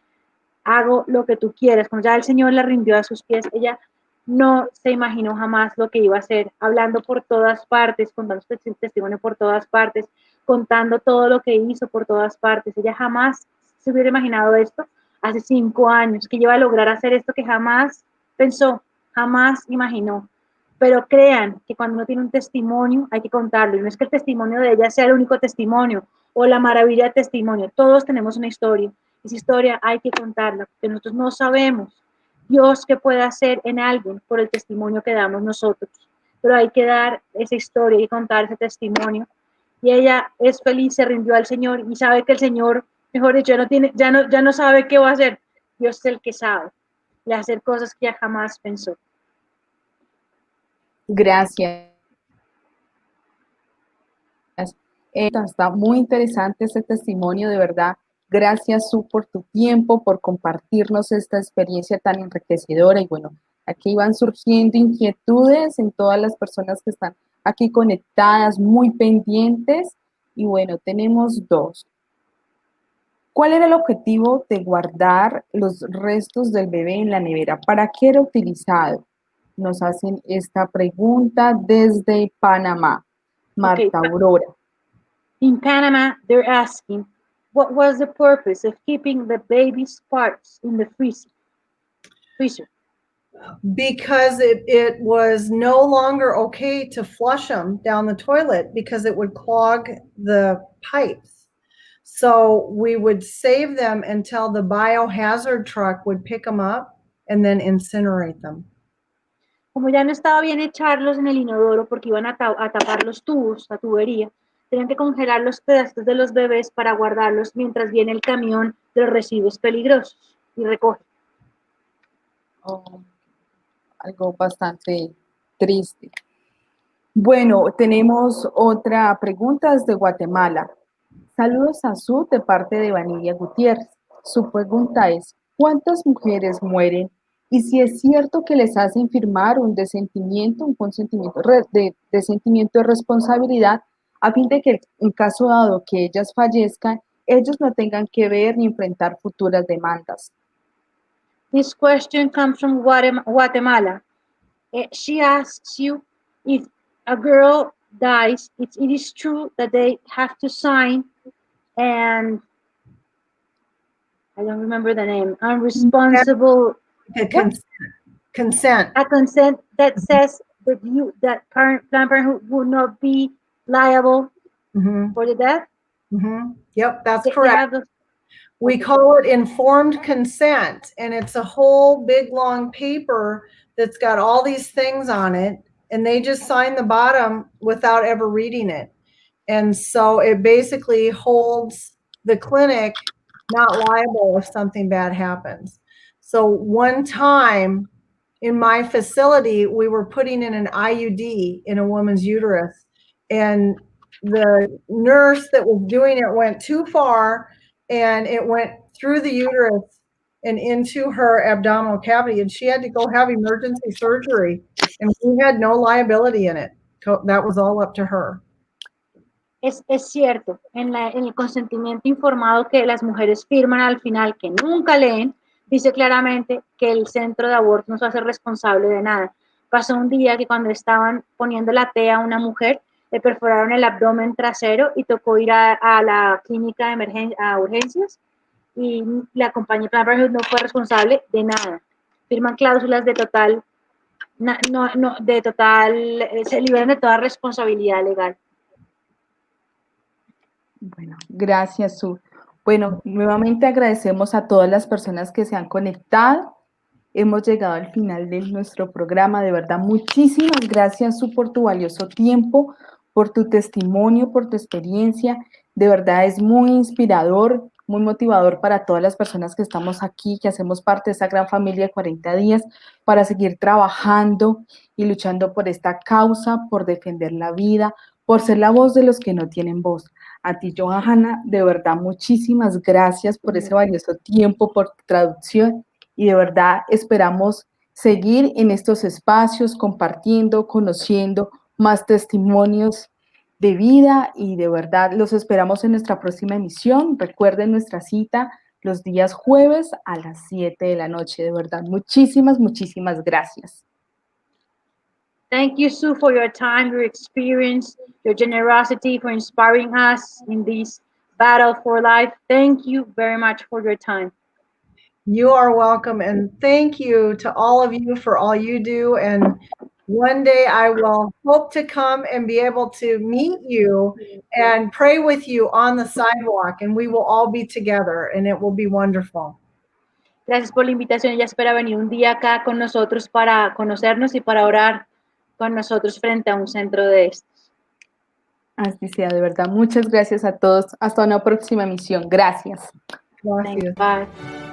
hago lo que tú quieres, cuando ya el Señor la rindió a sus pies, ella no se imaginó jamás lo que iba a hacer, hablando por todas partes, contando su testimonio por todas partes, contando todo lo que hizo por todas partes. Ella jamás se hubiera imaginado esto hace 5 años, que iba a lograr hacer esto que jamás pensó, jamás imaginó. Pero crean que cuando uno tiene un testimonio hay que contarlo, y no es que el testimonio de ella sea el único testimonio o la maravilla de testimonio. Todos tenemos una historia. Esa historia hay que contarla, porque nosotros no sabemos Dios qué puede hacer en alguien por el testimonio que damos nosotros. Pero hay que dar esa historia y contar ese testimonio. Y ella es feliz, se rindió al Señor y sabe que el Señor, mejor dicho, ya no sabe qué va a hacer. Dios es el que sabe de hacer cosas que ella jamás pensó. Gracias. Está muy interesante este testimonio, de verdad. Gracias, Su, por tu tiempo, por compartirnos esta experiencia tan enriquecedora. Y bueno, aquí van surgiendo inquietudes en todas las personas que están aquí conectadas, muy pendientes. Y bueno, tenemos 2. ¿Cuál era el objetivo de guardar los restos del bebé en la nevera? ¿Para qué era utilizado? Nos hacen esta pregunta desde Panamá. Marta Aurora. In Panama, they're asking, what was the purpose of keeping the baby's parts in the freezer? Because it was no longer okay to flush them down the toilet because it would clog the pipes. So we would save them until the biohazard truck would pick them up and then incinerate them. Como ya no estaba bien echarlos en el inodoro porque iban a tapar los tubos, la tubería, tenían que congelar los pedazos de los bebés para guardarlos mientras viene el camión de los residuos peligrosos y recoge. Oh, algo bastante triste. Bueno, tenemos otra pregunta desde Guatemala. Saludos a Su de parte de Vanilia Gutiérrez. Su pregunta es, ¿cuántas mujeres mueren? Y si es cierto que les hacen firmar un consentimiento de sentimiento de responsabilidad a fin de que en caso dado que ellas fallezcan, ellos no tengan que ver ni enfrentar futuras demandas. This question comes from Guatemala. She asks you if a girl dies, it is true that they have to sign and I don't remember the name, unresponsible Consent. A consent that says that Planned Parenthood will not be liable for the death. Yep, that's correct. We call it informed consent, and it's a whole big long paper that's got all these things on it, and they just sign the bottom without ever reading it. And so it basically holds the clinic not liable if something bad happens. So one time in my facility, we were putting in an IUD in a woman's uterus, and the nurse that was doing it went too far, and it went through the uterus and into her abdominal cavity, and she had to go have emergency surgery, and we had no liability in it. That was all up to her. Es cierto, en el consentimiento informado que las mujeres firman al final, que nunca leen, dice claramente que el centro de aborto no se hace responsable de nada. Pasó un día que cuando estaban poniendo la T a una mujer, le perforaron el abdomen trasero y tocó ir a la clínica de urgencias, y la compañía Planned Parenthood no fue responsable de nada. Firman cláusulas de total, se liberan de toda responsabilidad legal. Bueno, gracias, Su. Bueno, nuevamente agradecemos a todas las personas que se han conectado. Hemos llegado al final de nuestro programa. De verdad, muchísimas gracias, Su, por tu valioso tiempo, por tu testimonio, por tu experiencia. De verdad es muy inspirador, muy motivador para todas las personas que estamos aquí, que hacemos parte de esta gran familia de 40 días, para seguir trabajando y luchando por esta causa, por defender la vida, por ser la voz de los que no tienen voz. A ti, Johanna, de verdad, muchísimas gracias por ese valioso tiempo, por tu traducción, y de verdad esperamos seguir en estos espacios compartiendo, conociendo más testimonios de vida, y de verdad los esperamos en nuestra próxima emisión. Recuerden nuestra cita los días jueves a las 7 de la noche. De verdad, muchísimas gracias. Thank you, Sue, for your time, your experience, your generosity, for inspiring us in this battle for life. Thank you very much for your time. You are welcome, and thank you to all of you for all you do. And one day I will hope to come and be able to meet you and pray with you on the sidewalk, and we will all be together, and it will be wonderful. Gracias por la invitación. Ella espera venir un día acá con nosotros para conocernos y para orar con nosotros frente a un centro de estos. Así sea, de verdad. Muchas gracias a todos. Hasta una próxima emisión. Gracias. Gracias. Bye.